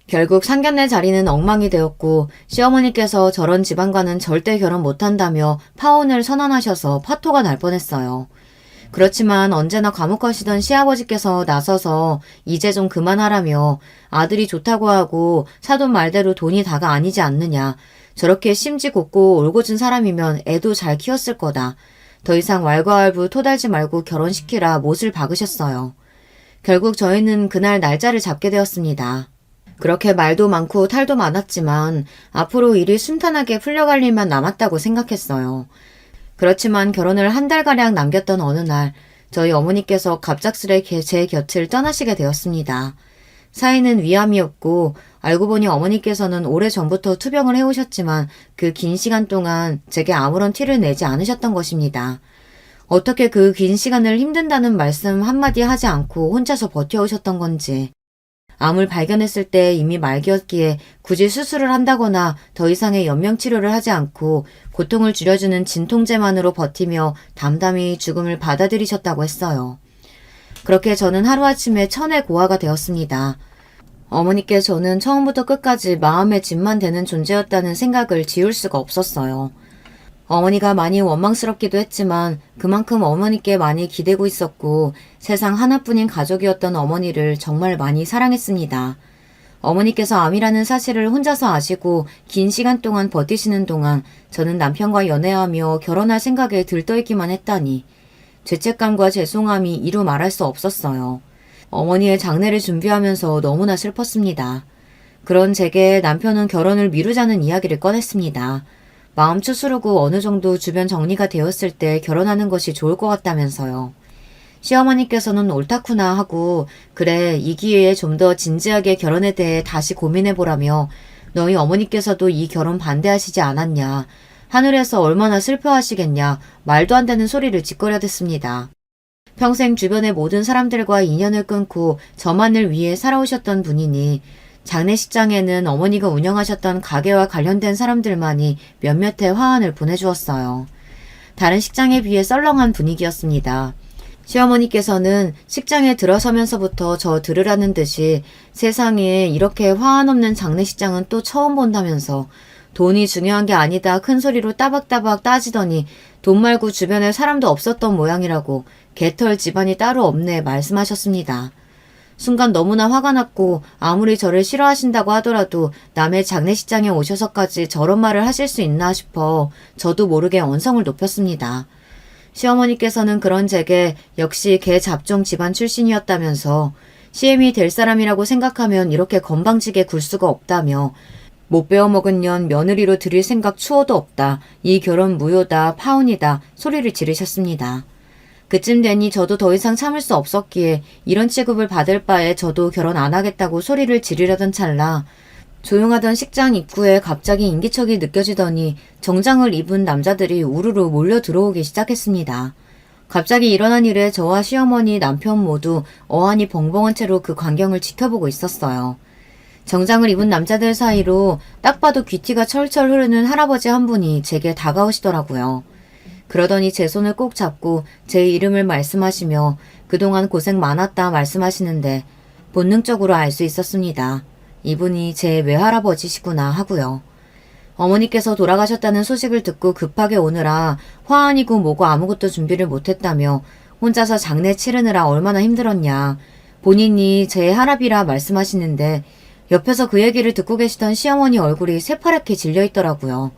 결국 상견례 자리는 엉망이 되었고 시어머니께서 저런 집안과는 절대 결혼 못한다며 파혼을 선언하셔서 파토가 날 뻔했어요. 그렇지만 언제나 과묵하시던 시아버지께서 나서서 이제 좀 그만하라며 아들이 좋다고 하고 사돈 말대로 돈이 다가 아니지 않느냐. 저렇게 심지 곱고 올곧은 사람이면 애도 잘 키웠을 거다. 더 이상 왈가왈부 토달지 말고 결혼시키라 못을 박으셨어요. 결국 저희는 그날 날짜를 잡게 되었습니다. 그렇게 말도 많고 탈도 많았지만 앞으로 일이 순탄하게 풀려갈 일만 남았다고 생각했어요. 그렇지만 결혼을 한 달가량 남겼던 어느 날 저희 어머니께서 갑작스레 제 곁을 떠나시게 되었습니다. 사이는 위암이었고 알고 보니 어머니께서는 오래전부터 투병을 해오셨지만 그 긴 시간 동안 제게 아무런 티를 내지 않으셨던 것입니다. 어떻게 그 긴 시간을 힘든다는 말씀 한마디 하지 않고 혼자서 버텨오셨던 건지. 암을 발견했을 때 이미 말기였기에 굳이 수술을 한다거나 더 이상의 연명치료를 하지 않고 고통을 줄여주는 진통제만으로 버티며 담담히 죽음을 받아들이셨다고 했어요. 그렇게 저는 하루아침에 천의 고아가 되었습니다. 어머니께 저는 처음부터 끝까지 마음의 짐만 되는 존재였다는 생각을 지울 수가 없었어요. 어머니가 많이 원망스럽기도 했지만 그만큼 어머니께 많이 기대고 있었고 세상 하나뿐인 가족이었던 어머니를 정말 많이 사랑했습니다. 어머니께서 암이라는 사실을 혼자서 아시고 긴 시간 동안 버티시는 동안 저는 남편과 연애하며 결혼할 생각에 들떠있기만 했다니 죄책감과 죄송함이 이루 말할 수 없었어요. 어머니의 장례를 준비하면서 너무나 슬펐습니다. 그런 제게 남편은 결혼을 미루자는 이야기를 꺼냈습니다. 마음 추스르고 어느 정도 주변 정리가 되었을 때 결혼하는 것이 좋을 것 같다면서요. 시어머니께서는 옳다구나 하고 그래 이 기회에 좀 더 진지하게 결혼에 대해 다시 고민해보라며 너희 어머니께서도 이 결혼 반대하시지 않았냐. 하늘에서 얼마나 슬퍼하시겠냐. 말도 안 되는 소리를 짓거려댔습니다. 평생 주변의 모든 사람들과 인연을 끊고 저만을 위해 살아오셨던 분이니 장례식장에는 어머니가 운영하셨던 가게와 관련된 사람들만이 몇몇의 화환을 보내주었어요. 다른 식장에 비해 썰렁한 분위기였습니다. 시어머니께서는 식장에 들어서면서부터 저 들으라는 듯이 세상에 이렇게 화환 없는 장례식장은 또 처음 본다면서 돈이 중요한 게 아니다 큰 소리로 따박따박 따지더니 돈 말고 주변에 사람도 없었던 모양이라고 개털 집안이 따로 없네 말씀하셨습니다. 순간 너무나 화가 났고 아무리 저를 싫어하신다고 하더라도 남의 장례식장에 오셔서까지 저런 말을 하실 수 있나 싶어 저도 모르게 언성을 높였습니다. 시어머니께서는 그런 제게 역시 개 잡종 집안 출신이었다면서 CM이 될 사람이라고 생각하면 이렇게 건방지게 굴 수가 없다며 못 배워먹은 년 며느리로 들일 생각 추호도 없다. 이 결혼 무효다. 파혼이다. 소리를 지르셨습니다. 그쯤 되니 저도 더 이상 참을 수 없었기에 이런 취급을 받을 바에 저도 결혼 안 하겠다고 소리를 지르려던 찰나 조용하던 식장 입구에 갑자기 인기척이 느껴지더니 정장을 입은 남자들이 우르르 몰려 들어오기 시작했습니다. 갑자기 일어난 일에 저와 시어머니, 남편 모두 어안이 벙벙한 채로 그 광경을 지켜보고 있었어요. 정장을 입은 남자들 사이로 딱 봐도 귀티가 철철 흐르는 할아버지 한 분이 제게 다가오시더라고요. 그러더니 제 손을 꼭 잡고 제 이름을 말씀하시며 그동안 고생 많았다 말씀하시는데 본능적으로 알 수 있었습니다. 이분이 제 외할아버지시구나 하고요. 어머니께서 돌아가셨다는 소식을 듣고 급하게 오느라 화환이고 뭐고 아무것도 준비를 못했다며 혼자서 장례 치르느라 얼마나 힘들었냐. 본인이 제 할아비라 말씀하시는데 옆에서 그 얘기를 듣고 계시던 시어머니 얼굴이 새파랗게 질려있더라고요.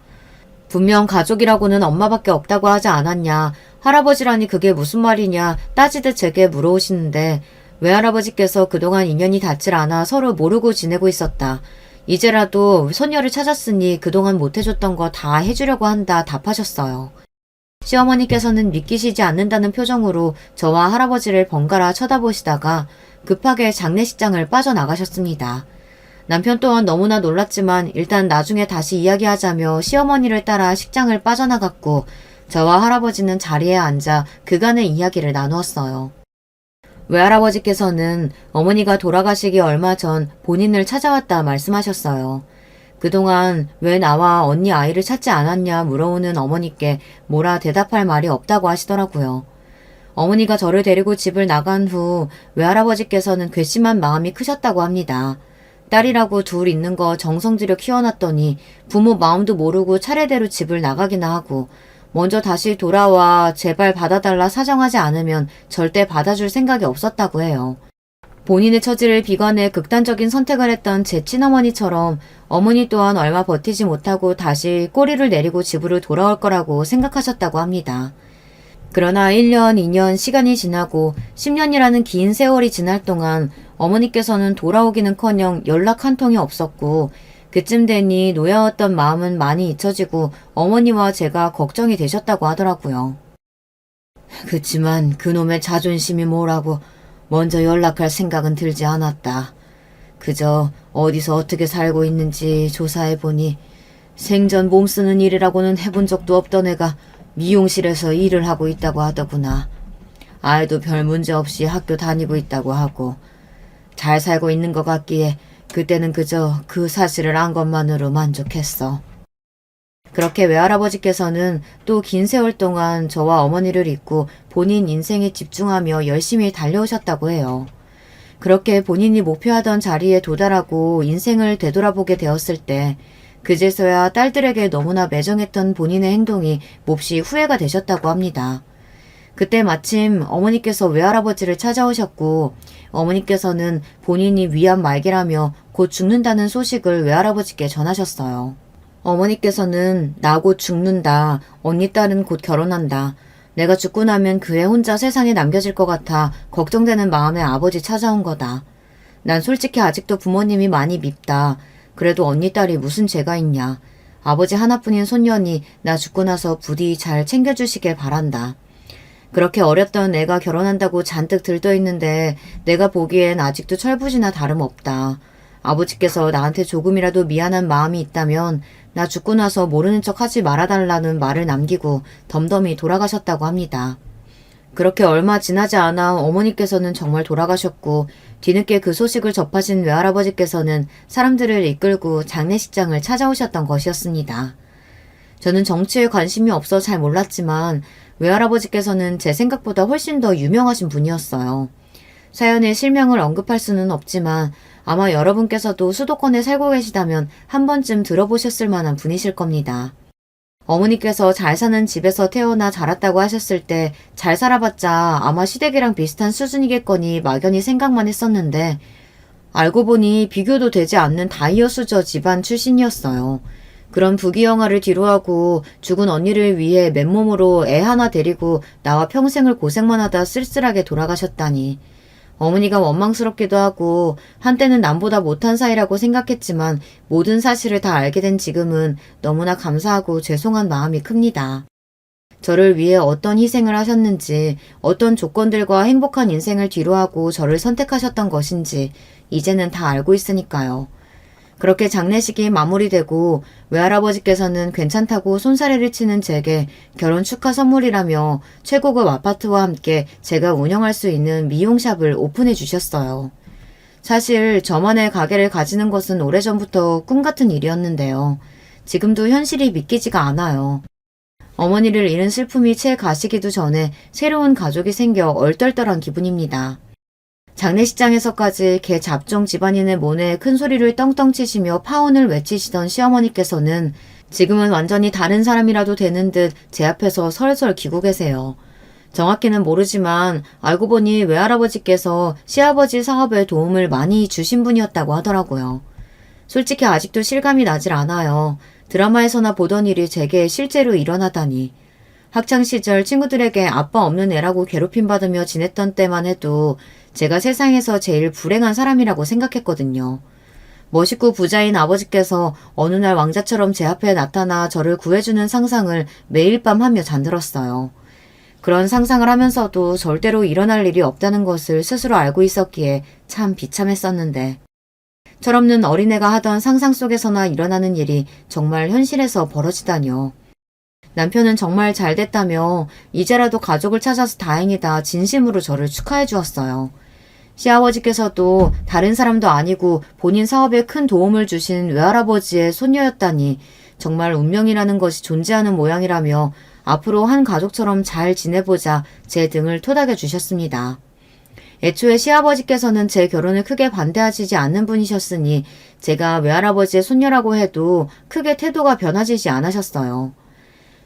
분명 가족이라고는 엄마밖에 없다고 하지 않았냐. 할아버지라니 그게 무슨 말이냐 따지듯 제게 물어오시는데 외할아버지께서 그동안 인연이 닿질 않아 서로 모르고 지내고 있었다. 이제라도 손녀를 찾았으니 그동안 못해줬던 거 다 해주려고 한다 답하셨어요. 시어머니께서는 믿기시지 않는다는 표정으로 저와 할아버지를 번갈아 쳐다보시다가 급하게 장례식장을 빠져나가셨습니다. 남편 또한 너무나 놀랐지만 일단 나중에 다시 이야기하자며 시어머니를 따라 식장을 빠져나갔고 저와 할아버지는 자리에 앉아 그간의 이야기를 나누었어요. 외할아버지께서는 어머니가 돌아가시기 얼마 전 본인을 찾아왔다 말씀하셨어요. 그동안 왜 나와 언니 아이를 찾지 않았냐 물어오는 어머니께 뭐라 대답할 말이 없다고 하시더라고요. 어머니가 저를 데리고 집을 나간 후 외할아버지께서는 괘씸한 마음이 크셨다고 합니다. 딸이라고 둘 있는 거 정성 들여 키워놨더니 부모 마음도 모르고 차례대로 집을 나가기나 하고 먼저 다시 돌아와 제발 받아달라 사정하지 않으면 절대 받아줄 생각이 없었다고 해요. 본인의 처지를 비관해 극단적인 선택을 했던 제 친어머니처럼 어머니 또한 얼마 버티지 못하고 다시 꼬리를 내리고 집으로 돌아올 거라고 생각하셨다고 합니다. 그러나 1년, 2년 시간이 지나고 10년이라는 긴 세월이 지날 동안 어머니께서는 돌아오기는커녕 연락 한 통이 없었고 그쯤 되니 놓여왔던 마음은 많이 잊혀지고 어머니와 제가 걱정이 되셨다고 하더라고요. 그치만 그놈의 자존심이 뭐라고 먼저 연락할 생각은 들지 않았다. 그저 어디서 어떻게 살고 있는지 조사해보니 생전 몸쓰는 일이라고는 해본 적도 없던 애가 미용실에서 일을 하고 있다고 하더구나. 아이도 별 문제 없이 학교 다니고 있다고 하고 잘 살고 있는 것 같기에 그때는 그저 그 사실을 안 것만으로 만족했어. 그렇게 외할아버지께서는 또 긴 세월 동안 저와 어머니를 잊고 본인 인생에 집중하며 열심히 달려오셨다고 해요. 그렇게 본인이 목표하던 자리에 도달하고 인생을 되돌아보게 되었을 때 그제서야 딸들에게 너무나 매정했던 본인의 행동이 몹시 후회가 되셨다고 합니다. 그때 마침 어머니께서 외할아버지를 찾아오셨고 어머니께서는 본인이 위암 말기라며 곧 죽는다는 소식을 외할아버지께 전하셨어요. 어머니께서는 나 곧 죽는다. 언니 딸은 곧 결혼한다. 내가 죽고 나면 그 애 혼자 세상에 남겨질 것 같아 걱정되는 마음에 아버지 찾아온 거다. 난 솔직히 아직도 부모님이 많이 밉다. 그래도 언니 딸이 무슨 죄가 있냐. 아버지 하나뿐인 손녀니 나 죽고 나서 부디 잘 챙겨주시길 바란다. 그렇게 어렸던 애가 결혼한다고 잔뜩 들떠있는데 내가 보기엔 아직도 철부지나 다름없다. 아버지께서 나한테 조금이라도 미안한 마음이 있다면 나 죽고 나서 모르는 척 하지 말아달라는 말을 남기고 덤덤히 돌아가셨다고 합니다. 그렇게 얼마 지나지 않아 어머니께서는 정말 돌아가셨고 뒤늦게 그 소식을 접하신 외할아버지께서는 사람들을 이끌고 장례식장을 찾아오셨던 것이었습니다. 저는 정치에 관심이 없어 잘 몰랐지만 외할아버지께서는 제 생각보다 훨씬 더 유명하신 분이었어요. 사연에 실명을 언급할 수는 없지만 아마 여러분께서도 수도권에 살고 계시다면 한 번쯤 들어보셨을 만한 분이실 겁니다. 어머니께서 잘 사는 집에서 태어나 자랐다고 하셨을 때 잘 살아봤자 아마 시댁이랑 비슷한 수준이겠거니 막연히 생각만 했었는데 알고 보니 비교도 되지 않는 다이어수저 집안 출신이었어요. 그런 부귀영화를 뒤로하고 죽은 언니를 위해 맨몸으로 애 하나 데리고 나와 평생을 고생만 하다 쓸쓸하게 돌아가셨다니. 어머니가 원망스럽기도 하고 한때는 남보다 못한 사이라고 생각했지만 모든 사실을 다 알게 된 지금은 너무나 감사하고 죄송한 마음이 큽니다. 저를 위해 어떤 희생을 하셨는지 어떤 조건들과 행복한 인생을 뒤로하고 저를 선택하셨던 것인지 이제는 다 알고 있으니까요. 그렇게 장례식이 마무리되고 외할아버지께서는 괜찮다고 손사래를 치는 제게 결혼 축하 선물이라며 최고급 아파트와 함께 제가 운영할 수 있는 미용샵을 오픈해 주셨어요. 사실 저만의 가게를 가지는 것은 오래전부터 꿈같은 일이었는데요. 지금도 현실이 믿기지가 않아요. 어머니를 잃은 슬픔이 채 가시기도 전에 새로운 가족이 생겨 얼떨떨한 기분입니다. 장례식장에서까지 개 잡종 집안인의 모내에 큰 소리를 떵떵 치시며 파혼을 외치시던 시어머니께서는 지금은 완전히 다른 사람이라도 되는 듯 제 앞에서 설설 기고 계세요. 정확히는 모르지만 알고 보니 외할아버지께서 시아버지 사업에 도움을 많이 주신 분이었다고 하더라고요. 솔직히 아직도 실감이 나질 않아요. 드라마에서나 보던 일이 제게 실제로 일어나다니. 학창시절 친구들에게 아빠 없는 애라고 괴롭힘받으며 지냈던 때만 해도 제가 세상에서 제일 불행한 사람이라고 생각했거든요. 멋있고 부자인 아버지께서 어느 날 왕자처럼 제 앞에 나타나 저를 구해주는 상상을 매일 밤 하며 잠들었어요. 그런 상상을 하면서도 절대로 일어날 일이 없다는 것을 스스로 알고 있었기에 참 비참했었는데 철없는 어린애가 하던 상상 속에서나 일어나는 일이 정말 현실에서 벌어지다뇨. 남편은 정말 잘 됐다며 이제라도 가족을 찾아서 다행이다 진심으로 저를 축하해 주었어요. 시아버지께서도 다른 사람도 아니고 본인 사업에 큰 도움을 주신 외할아버지의 손녀였다니 정말 운명이라는 것이 존재하는 모양이라며 앞으로 한 가족처럼 잘 지내보자 제 등을 토닥여 주셨습니다. 애초에 시아버지께서는 제 결혼을 크게 반대하시지 않는 분이셨으니 제가 외할아버지의 손녀라고 해도 크게 태도가 변화지지 않으셨어요.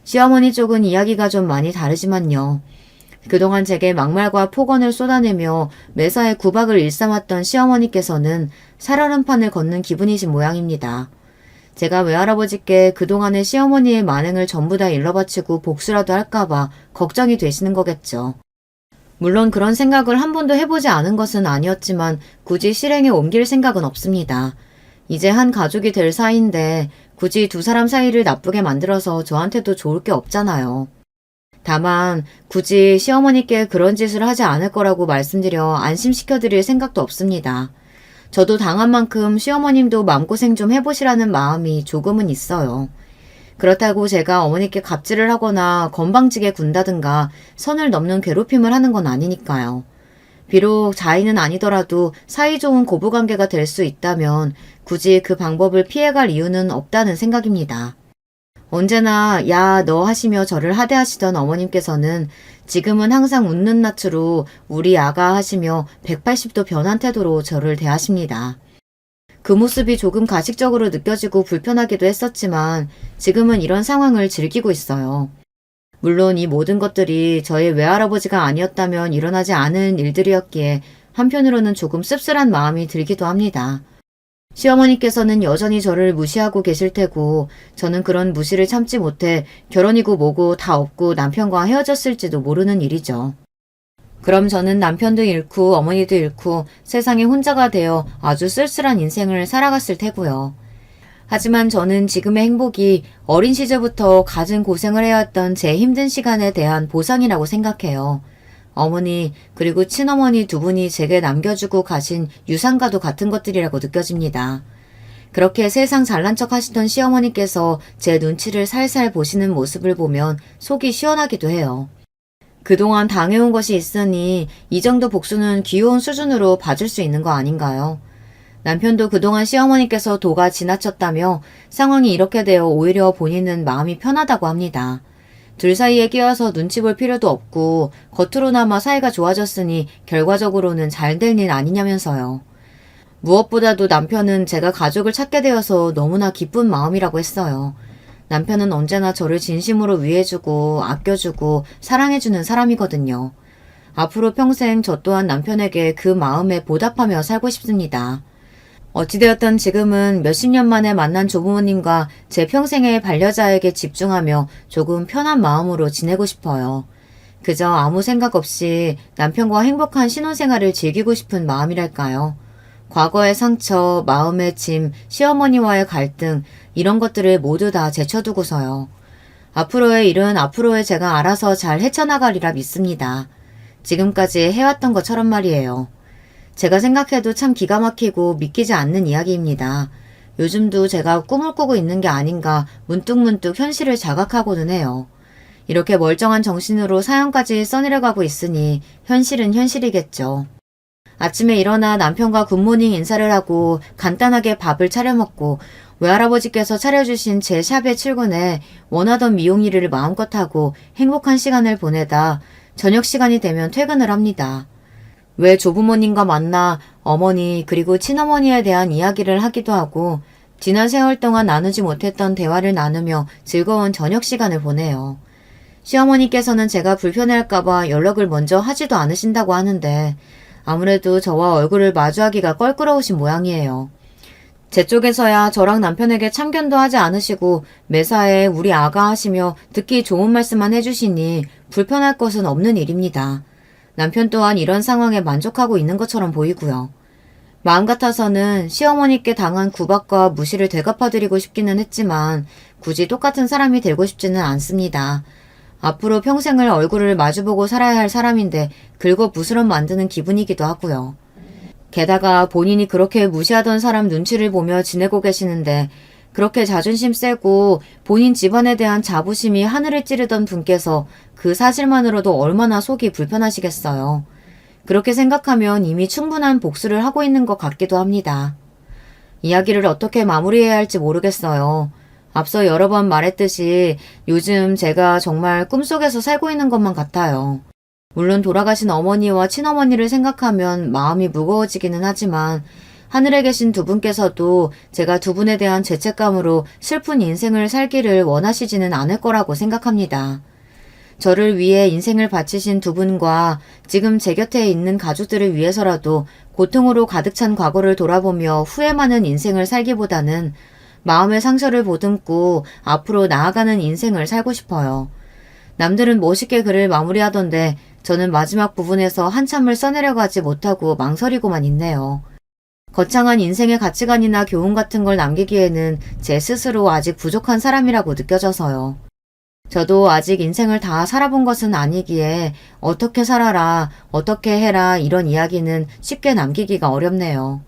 시어머니 쪽은 이야기가 좀 많이 다르지만요. 그동안 제게 막말과 폭언을 쏟아내며 매사에 구박을 일삼았던 시어머니께서는 살얼음판을 걷는 기분이신 모양입니다. 제가 외할아버지께 그동안의 시어머니의 만행을 전부 다 일러바치고 복수라도 할까봐 걱정이 되시는 거겠죠. 물론 그런 생각을 한 번도 해보지 않은 것은 아니었지만 굳이 실행에 옮길 생각은 없습니다. 이제 한 가족이 될 사이인데 굳이 두 사람 사이를 나쁘게 만들어서 저한테도 좋을 게 없잖아요. 다만 굳이 시어머니께 그런 짓을 하지 않을 거라고 말씀드려 안심시켜드릴 생각도 없습니다. 저도 당한 만큼 시어머님도 마음고생 좀 해보시라는 마음이 조금은 있어요. 그렇다고 제가 어머니께 갑질을 하거나 건방지게 군다든가 선을 넘는 괴롭힘을 하는 건 아니니까요. 비록 자의는 아니더라도 사이좋은 고부관계가 될 수 있다면 굳이 그 방법을 피해갈 이유는 없다는 생각입니다. 언제나 야 너 하시며 저를 하대하시던 어머님께서는 지금은 항상 웃는 낯으로 우리 아가 하시며 180도 변한 태도로 저를 대하십니다. 그 모습이 조금 가식적으로 느껴지고 불편하기도 했었지만 지금은 이런 상황을 즐기고 있어요. 물론 이 모든 것들이 저의 외할아버지가 아니었다면 일어나지 않은 일들이었기에 한편으로는 조금 씁쓸한 마음이 들기도 합니다. 시어머니께서는 여전히 저를 무시하고 계실 테고 저는 그런 무시를 참지 못해 결혼이고 뭐고 다 없고 남편과 헤어졌을지도 모르는 일이죠. 그럼 저는 남편도 잃고 어머니도 잃고 세상에 혼자가 되어 아주 쓸쓸한 인생을 살아갔을 테고요. 하지만 저는 지금의 행복이 어린 시절부터 갖은 고생을 해왔던 제 힘든 시간에 대한 보상이라고 생각해요. 어머니 그리고 친어머니 두 분이 제게 남겨주고 가신 유산과도 같은 것들이라고 느껴집니다. 그렇게 세상 잘난 척 하시던 시어머니께서 제 눈치를 살살 보시는 모습을 보면 속이 시원하기도 해요. 그동안 당해온 것이 있으니 이 정도 복수는 귀여운 수준으로 봐줄 수 있는 거 아닌가요? 남편도 그동안 시어머니께서 도가 지나쳤다며 상황이 이렇게 되어 오히려 본인은 마음이 편하다고 합니다. 둘 사이에 끼어서 눈치 볼 필요도 없고 겉으로나마 사이가 좋아졌으니 결과적으로는 잘 될 일 아니냐면서요. 무엇보다도 남편은 제가 가족을 찾게 되어서 너무나 기쁜 마음이라고 했어요. 남편은 언제나 저를 진심으로 위해주고 아껴주고 사랑해주는 사람이거든요. 앞으로 평생 저 또한 남편에게 그 마음에 보답하며 살고 싶습니다. 어찌되었든 지금은 몇십 년 만에 만난 조부모님과 제 평생의 반려자에게 집중하며 조금 편한 마음으로 지내고 싶어요. 그저 아무 생각 없이 남편과 행복한 신혼생활을 즐기고 싶은 마음이랄까요. 과거의 상처, 마음의 짐, 시어머니와의 갈등 이런 것들을 모두 다 제쳐두고서요. 앞으로의 일은 앞으로의 제가 알아서 잘 헤쳐나가리라 믿습니다. 지금까지 해왔던 것처럼 말이에요. 제가 생각해도 참 기가 막히고 믿기지 않는 이야기입니다. 요즘도 제가 꿈을 꾸고 있는 게 아닌가 문득문득 현실을 자각하고는 해요. 이렇게 멀쩡한 정신으로 사연까지 써내려가고 있으니 현실은 현실이겠죠. 아침에 일어나 남편과 굿모닝 인사를 하고 간단하게 밥을 차려 먹고 외할아버지께서 차려주신 제 샵에 출근해 원하던 미용 일을 마음껏 하고 행복한 시간을 보내다 저녁 시간이 되면 퇴근을 합니다. 왜 조부모님과 만나 어머니 그리고 친어머니에 대한 이야기를 하기도 하고 지난 세월 동안 나누지 못했던 대화를 나누며 즐거운 저녁 시간을 보내요. 시어머니께서는 제가 불편해할까봐 연락을 먼저 하지도 않으신다고 하는데 아무래도 저와 얼굴을 마주하기가 껄끄러우신 모양이에요. 제 쪽에서야 저랑 남편에게 참견도 하지 않으시고 매사에 우리 아가 하시며 듣기 좋은 말씀만 해주시니 불편할 것은 없는 일입니다. 남편 또한 이런 상황에 만족하고 있는 것처럼 보이고요. 마음 같아서는 시어머니께 당한 구박과 무시를 되갚아드리고 싶기는 했지만 굳이 똑같은 사람이 되고 싶지는 않습니다. 앞으로 평생을 얼굴을 마주보고 살아야 할 사람인데 긁어부스럼 만드는 기분이기도 하고요. 게다가 본인이 그렇게 무시하던 사람 눈치를 보며 지내고 계시는데 그렇게 자존심 세고 본인 집안에 대한 자부심이 하늘을 찌르던 분께서 그 사실만으로도 얼마나 속이 불편하시겠어요. 그렇게 생각하면 이미 충분한 복수를 하고 있는 것 같기도 합니다. 이야기를 어떻게 마무리해야 할지 모르겠어요. 앞서 여러 번 말했듯이 요즘 제가 정말 꿈속에서 살고 있는 것만 같아요. 물론 돌아가신 어머니와 친어머니를 생각하면 마음이 무거워지기는 하지만 하늘에 계신 두 분께서도 제가 두 분에 대한 죄책감으로 슬픈 인생을 살기를 원하시지는 않을 거라고 생각합니다. 저를 위해 인생을 바치신 두 분과 지금 제 곁에 있는 가족들을 위해서라도 고통으로 가득 찬 과거를 돌아보며 후회 많은 인생을 살기보다는 마음의 상처를 보듬고 앞으로 나아가는 인생을 살고 싶어요. 남들은 멋있게 글을 마무리하던데 저는 마지막 부분에서 한참을 써내려가지 못하고 망설이고만 있네요. 거창한 인생의 가치관이나 교훈 같은 걸 남기기에는 제 스스로 아직 부족한 사람이라고 느껴져서요. 저도 아직 인생을 다 살아본 것은 아니기에 어떻게 살아라, 어떻게 해라 이런 이야기는 쉽게 남기기가 어렵네요.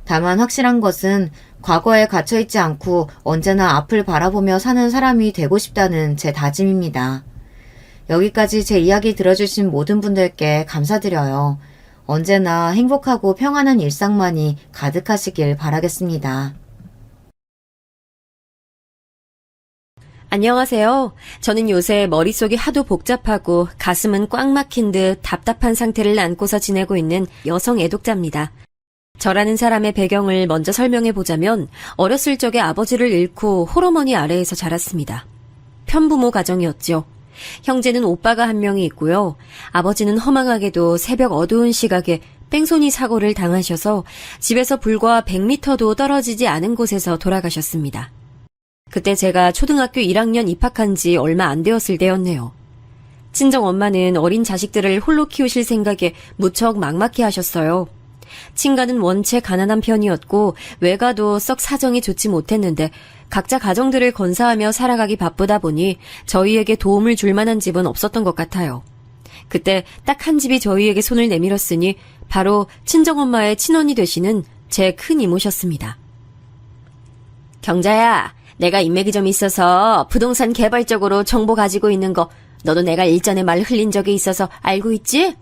다만 확실한 것은 과거에 갇혀있지 않고 언제나 앞을 바라보며 사는 사람이 되고 싶다는 제 다짐입니다. 여기까지 제 이야기 들어주신 모든 분들께 감사드려요. 언제나 행복하고 평안한 일상만이 가득하시길 바라겠습니다.
안녕하세요. 저는 요새 머릿속이 하도 복잡하고 가슴은 꽉 막힌 듯 답답한 상태를 안고서 지내고 있는 여성 애독자입니다. 저라는 사람의 배경을 먼저 설명해보자면 어렸을 적에 아버지를 잃고 홀어머니 아래에서 자랐습니다. 편부모 가정이었죠. 형제는 오빠가 한 명이 있고요. 아버지는 허망하게도 새벽 어두운 시각에 뺑소니 사고를 당하셔서 집에서 불과 100m도 떨어지지 않은 곳에서 돌아가셨습니다. 그때 제가 초등학교 1학년 입학한 지 얼마 안 되었을 때였네요. 친정 엄마는 어린 자식들을 홀로 키우실 생각에 무척 막막해 하셨어요. 친가는 원체 가난한 편이었고 외가도 썩 사정이 좋지 못했는데 각자 가정들을 건사하며 살아가기 바쁘다 보니 저희에게 도움을 줄 만한 집은 없었던 것 같아요. 그때 딱 한 집이 저희에게 손을 내밀었으니 바로 친정엄마의 친언니 되시는 제 큰 이모셨습니다. 경자야, 내가 인맥이 좀 있어서 부동산 개발적으로 정보 가지고 있는 거 너도 내가 일전에 말 흘린 적이 있어서 알고 있지?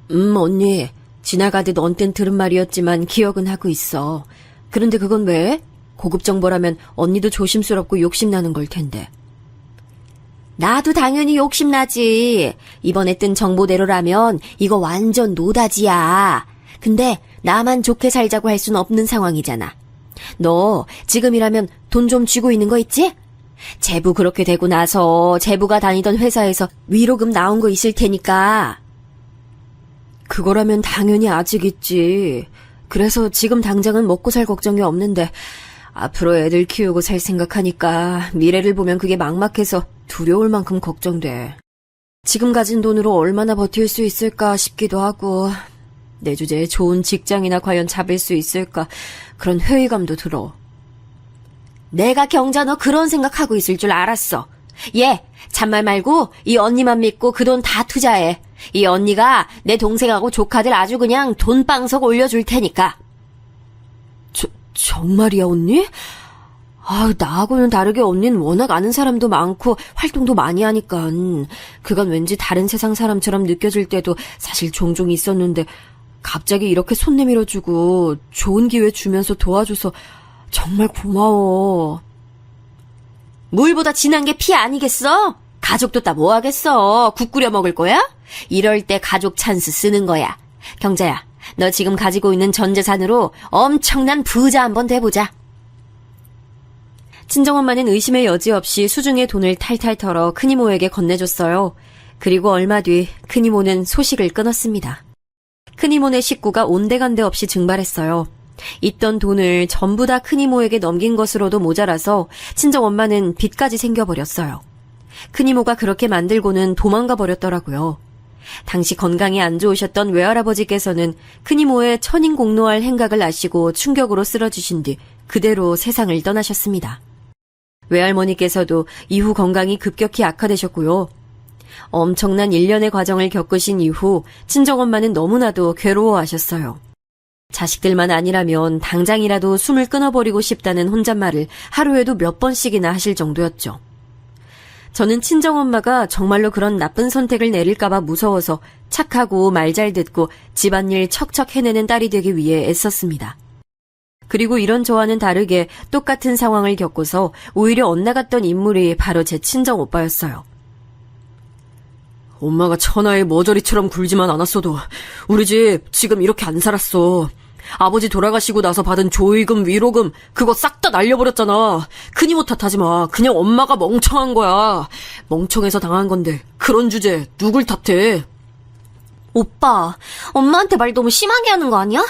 언니. 지나가듯 언뜻 들은 말이었지만 기억은 하고 있어. 그런데 그건 왜? 고급 정보라면 언니도 조심스럽고 욕심나는 걸 텐데. 나도 당연히 욕심나지. 이번에 뜬 정보대로라면 이거 완전 노다지야. 근데 나만 좋게 살자고 할 순 없는 상황이잖아. 너 지금이라면 돈 좀 쥐고 있는 거 있지? 제부 그렇게 되고 나서 제부가 다니던 회사에서 위로금 나온 거 있을 테니까. 그거라면 당연히 아직 있지. 그래서 지금 당장은 먹고 살 걱정이 없는데 앞으로 애들 키우고 살 생각하니까 미래를 보면 그게 막막해서 두려울 만큼 걱정돼. 지금 가진 돈으로 얼마나 버틸 수 있을까 싶기도 하고 내 주제에 좋은 직장이나 과연 잡을 수 있을까 그런 회의감도 들어. 내가 경자 너 그런 생각하고 있을 줄 알았어. 얘 잔말 말고 이 언니만 믿고 그 돈 다 투자해. 이 언니가 내 동생하고 조카들 아주 그냥 돈방석 올려줄 테니까. 정말이야 언니? 나하고는 다르게 언니는 워낙 아는 사람도 많고 활동도 많이 하니까 그건 왠지 다른 세상 사람처럼 느껴질 때도 사실 종종 있었는데 갑자기 이렇게 손 내밀어주고 좋은 기회 주면서 도와줘서 정말 고마워. 물보다 진한 게 피 아니겠어? 가족도 따 뭐 하겠어? 국 끓여 먹을 거야? 이럴 때 가족 찬스 쓰는 거야. 경자야, 너 지금 가지고 있는 전 재산으로 엄청난 부자 한번 돼보자. 친정엄마는 의심의 여지 없이 수중에 돈을 탈탈 털어 큰이모에게 건네줬어요. 그리고 얼마 뒤 큰이모는 소식을 끊었습니다. 큰이모네 식구가 온데간데 없이 증발했어요. 있던 돈을 전부 다 큰이모에게 넘긴 것으로도 모자라서 친정엄마는 빚까지 생겨버렸어요. 큰이모가 그렇게 만들고는 도망가 버렸더라고요. 당시 건강이 안 좋으셨던 외할아버지께서는 큰이모의 천인공노할 행각을 아시고 충격으로 쓰러지신 뒤 그대로 세상을 떠나셨습니다. 외할머니께서도 이후 건강이 급격히 악화되셨고요. 엄청난 일련의 과정을 겪으신 이후 친정엄마는 너무나도 괴로워하셨어요. 자식들만 아니라면 당장이라도 숨을 끊어버리고 싶다는 혼잣말을 하루에도 몇 번씩이나 하실 정도였죠. 저는 친정엄마가 정말로 그런 나쁜 선택을 내릴까봐 무서워서 착하고 말 잘 듣고 집안일 척척 해내는 딸이 되기 위해 애썼습니다. 그리고 이런 저와는 다르게 똑같은 상황을 겪고서 오히려 엇나갔던 인물이 바로 제 친정오빠였어요.
엄마가 천하의 머저리처럼 굴지만 않았어도 우리 집 지금 이렇게 안 살았어.
아버지 돌아가시고 나서 받은 조의금, 위로금 그거 싹 다 날려버렸잖아. 큰 이모 탓하지 마. 그냥 엄마가 멍청한 거야. 멍청해서 당한 건데 그런 주제 누굴 탓해?
오빠, 엄마한테 말 너무 심하게 하는 거 아니야?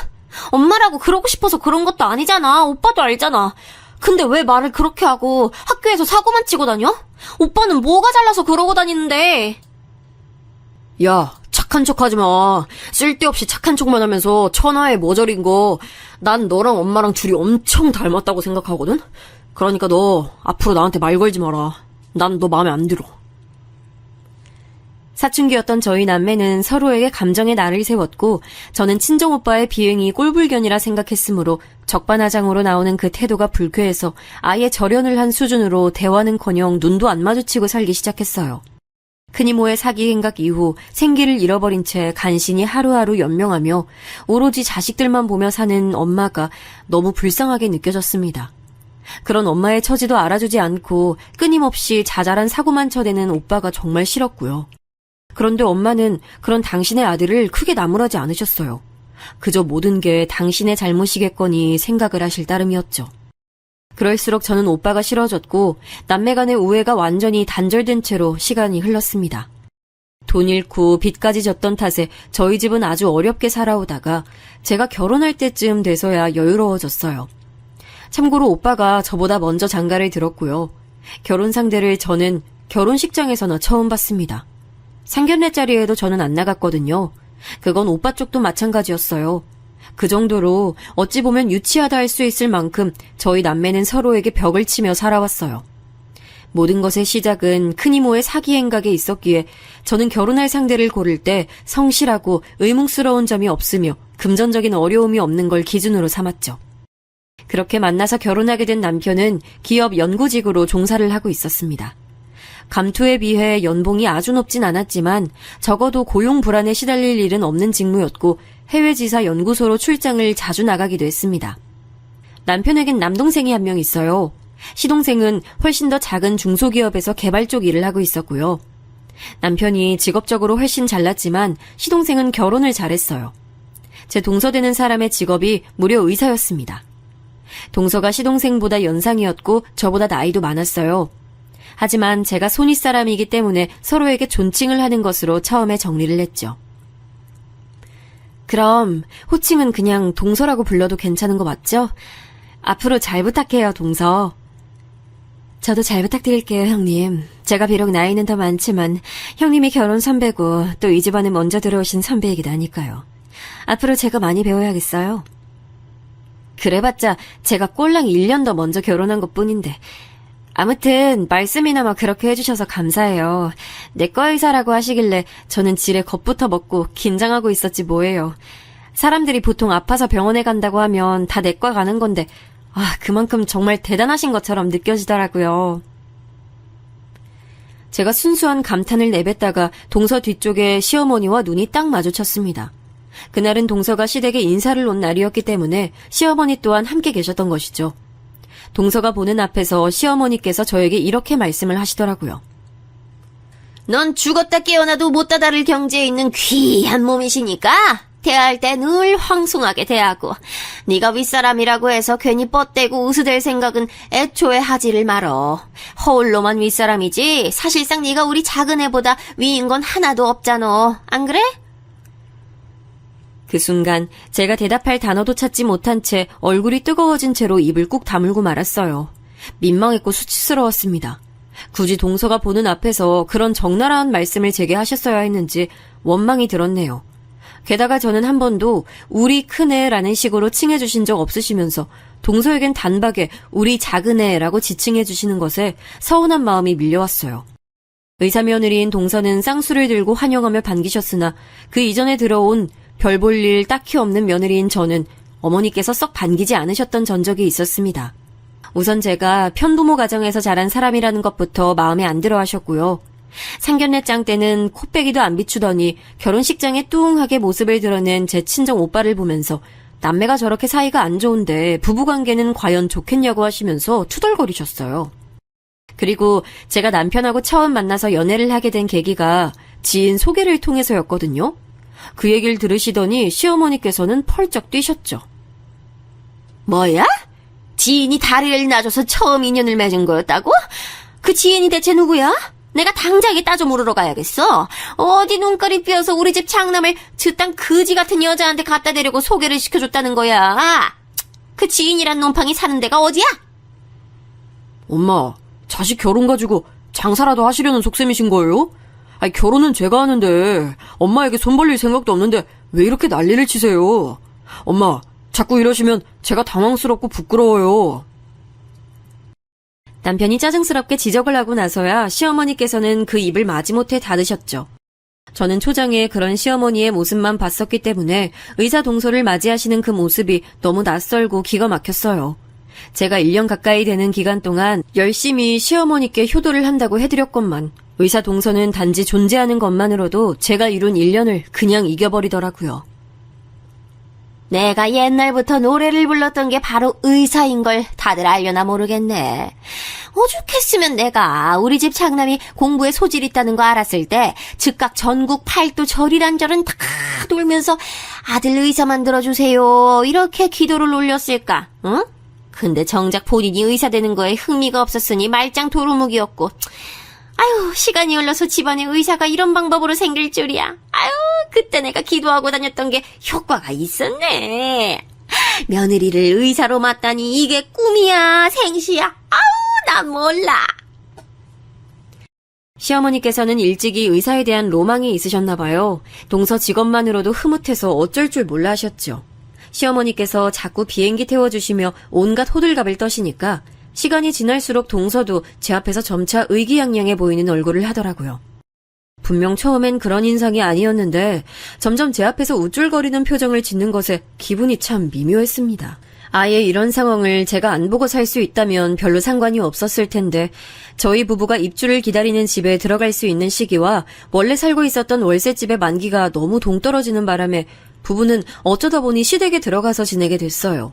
엄마라고 그러고 싶어서 그런 것도 아니잖아. 오빠도 알잖아. 근데 왜 말을 그렇게 하고 학교에서 사고만 치고 다녀? 오빠는 뭐가 잘나서 그러고 다니는데?
야, 착한 척 하지 마. 쓸데없이 착한 척만 하면서 천하의 모자린 거. 난 너랑 엄마랑 둘이 엄청 닮았다고 생각하거든? 그러니까 너 앞으로 나한테 말 걸지 마라. 난 너 마음에 안 들어. 사춘기였던 저희 남매는 서로에게 감정의 날을 세웠고 저는 친정오빠의 비행이 꼴불견이라 생각했으므로 적반하장으로 나오는 그 태도가 불쾌해서 아예 절연을 한 수준으로 대화는커녕 눈도 안 마주치고 살기 시작했어요. 큰이모의 사기 행각 이후 생기를 잃어버린 채 간신히 하루하루 연명하며 오로지 자식들만 보며 사는 엄마가 너무 불쌍하게 느껴졌습니다. 그런 엄마의 처지도 알아주지 않고 끊임없이 자잘한 사고만 쳐대는 오빠가 정말 싫었고요. 그런데 엄마는 그런 당신의 아들을 크게 나무라지 않으셨어요. 그저 모든 게 당신의 잘못이겠거니 생각을 하실 따름이었죠. 그럴수록 저는 오빠가 싫어졌고 남매 간의 우애가 완전히 단절된 채로 시간이 흘렀습니다. 돈 잃고 빚까지 졌던 탓에 저희 집은 아주 어렵게 살아오다가 제가 결혼할 때쯤 돼서야 여유로워졌어요. 참고로 오빠가 저보다 먼저 장가를 들었고요. 결혼 상대를 저는 결혼식장에서나 처음 봤습니다. 상견례 자리에도 저는 안 나갔거든요. 그건 오빠 쪽도 마찬가지였어요. 그 정도로 어찌 보면 유치하다 할 수 있을 만큼 저희 남매는 서로에게 벽을 치며 살아왔어요. 모든 것의 시작은 큰이모의 사기 행각에 있었기에 저는 결혼할 상대를 고를 때 성실하고 의문스러운 점이 없으며 금전적인 어려움이 없는 걸 기준으로 삼았죠. 그렇게 만나서 결혼하게 된 남편은 기업 연구직으로 종사를 하고 있었습니다. 감투에 비해 연봉이 아주 높진 않았지만 적어도 고용 불안에 시달릴 일은 없는 직무였고 해외 지사 연구소로 출장을 자주 나가기도 했습니다. 남편에겐 남동생이 한 명 있어요. 시동생은 훨씬 더 작은 중소기업에서 개발 쪽 일을 하고 있었고요. 남편이 직업적으로 훨씬 잘났지만 시동생은 결혼을 잘했어요. 제 동서되는 사람의 직업이 무려 의사였습니다. 동서가 시동생보다 연상이었고 저보다 나이도 많았어요. 하지만 제가 손윗사람이기 때문에 서로에게 존칭을 하는 것으로 처음에 정리를 했죠. 그럼 호칭은 그냥 동서라고 불러도 괜찮은 거 맞죠? 앞으로 잘 부탁해요, 동서. 저도 잘 부탁드릴게요, 형님. 제가 비록 나이는 더 많지만 형님이 결혼 선배고 또 이 집안에 먼저 들어오신 선배이기도 하니까요. 앞으로 제가 많이 배워야겠어요. 그래봤자 제가 꼴랑 1년 더 먼저 결혼한 것뿐인데 아무튼 말씀이나마 그렇게 해주셔서 감사해요. 내과 의사라고 하시길래 저는 지레 겁부터 먹고 긴장하고 있었지 뭐예요. 사람들이 보통 아파서 병원에 간다고 하면 다 내과 가는 건데 그만큼 정말 대단하신 것처럼 느껴지더라고요. 제가 순수한 감탄을 내뱉다가 동서 뒤쪽에 시어머니와 눈이 딱 마주쳤습니다. 그날은 동서가 시댁에 인사를 온 날이었기 때문에 시어머니 또한 함께 계셨던 것이죠. 동서가 보는 앞에서 시어머니께서 저에게 이렇게 말씀을 하시더라고요.
넌 죽었다 깨어나도 못 다다를 경지에 있는 귀한 몸이시니까 대할 때 늘 황송하게 대하고 네가 윗사람이라고 해서 괜히 뻗대고 우스댈 생각은 애초에 하지를 말어. 허울로만 윗사람이지 사실상 네가 우리 작은 애보다 위인 건 하나도 없잖아. 안 그래?
그 순간 제가 대답할 단어도 찾지 못한 채 얼굴이 뜨거워진 채로 입을 꾹 다물고 말았어요. 민망했고 수치스러웠습니다. 굳이 동서가 보는 앞에서 그런 적나라한 말씀을 제게 하셨어야 했는지 원망이 들었네요. 게다가 저는 한 번도 우리 큰애라는 식으로 칭해주신 적 없으시면서 동서에겐 단박에 우리 작은애라고 지칭해주시는 것에 서운한 마음이 밀려왔어요. 의사 며느리인 동서는 쌍수를 들고 환영하며 반기셨으나 그 이전에 들어온 별 볼 일 딱히 없는 며느리인 저는 어머니께서 썩 반기지 않으셨던 전적이 있었습니다. 우선 제가 편부모 가정에서 자란 사람이라는 것부터 마음에 안 들어 하셨고요. 상견례장 때는 코빼기도 안 비추더니 결혼식장에 뚱하게 모습을 드러낸 제 친정 오빠를 보면서 남매가 저렇게 사이가 안 좋은데 부부관계는 과연 좋겠냐고 하시면서 투덜거리셨어요. 그리고 제가 남편하고 처음 만나서 연애를 하게 된 계기가 지인 소개를 통해서였거든요. 그 얘기를 들으시더니 시어머니께서는 펄쩍 뛰셨죠. 뭐야? 지인이 다리를 놔줘서 처음 인연을 맺은 거였다고? 그 지인이 대체 누구야? 내가 당장에 따져 물으러 가야겠어. 어디 눈깔이 삐어서 우리 집 장남을 저딴 거지 같은 여자한테 갖다 대려고 소개를 시켜줬다는 거야. 그 지인이란 놈팡이 사는 데가 어디야?
엄마, 자식 결혼 가지고 장사라도 하시려는 속셈이신 거예요? 아니, 결혼은 제가 하는데 엄마에게 손 벌릴 생각도 없는데 왜 이렇게 난리를 치세요? 엄마, 자꾸 이러시면 제가 당황스럽고 부끄러워요.
남편이 짜증스럽게 지적을 하고 나서야 시어머니께서는 그 입을 마지못해 닫으셨죠. 저는 초장에 그런 시어머니의 모습만 봤었기 때문에 의사 동서를 맞이하시는 그 모습이 너무 낯설고 기가 막혔어요. 제가 1년 가까이 되는 기간 동안 열심히 시어머니께 효도를 한다고 해드렸건만 의사 동서는 단지 존재하는 것만으로도 제가 이룬 1년을 그냥 이겨버리더라고요.
내가 옛날부터 노래를 불렀던 게 바로 의사인 걸 다들 알려나 모르겠네. 오죽했으면 내가 우리 집 장남이 공부에 소질 있다는 거 알았을 때 즉각 전국 팔도 절이란절은 다 돌면서 아들 의사 만들어주세요 이렇게 기도를 올렸을까? 응? 근데 정작 본인이 의사 되는 거에 흥미가 없었으니 말짱 도루묵이었고, 아유, 시간이 흘러서 집안에 의사가 이런 방법으로 생길 줄이야. 아유, 그때 내가 기도하고 다녔던 게 효과가 있었네. 며느리를 의사로 맞다니 이게 꿈이야, 생시야. 아우, 난 몰라.
시어머니께서는 일찍이 의사에 대한 로망이 있으셨나 봐요. 동서 직업만으로도 흐뭇해서 어쩔 줄 몰라 하셨죠. 시어머니께서 자꾸 비행기 태워주시며 온갖 호들갑을 떠시니까 시간이 지날수록 동서도 제 앞에서 점차 의기양양해 보이는 얼굴을 하더라고요. 분명 처음엔 그런 인상이 아니었는데 점점 제 앞에서 우쭐거리는 표정을 짓는 것에 기분이 참 미묘했습니다. 아예 이런 상황을 제가 안 보고 살 수 있다면 별로 상관이 없었을 텐데 저희 부부가 입주를 기다리는 집에 들어갈 수 있는 시기와 원래 살고 있었던 월세집의 만기가 너무 동떨어지는 바람에 부부는 어쩌다 보니 시댁에 들어가서 지내게 됐어요.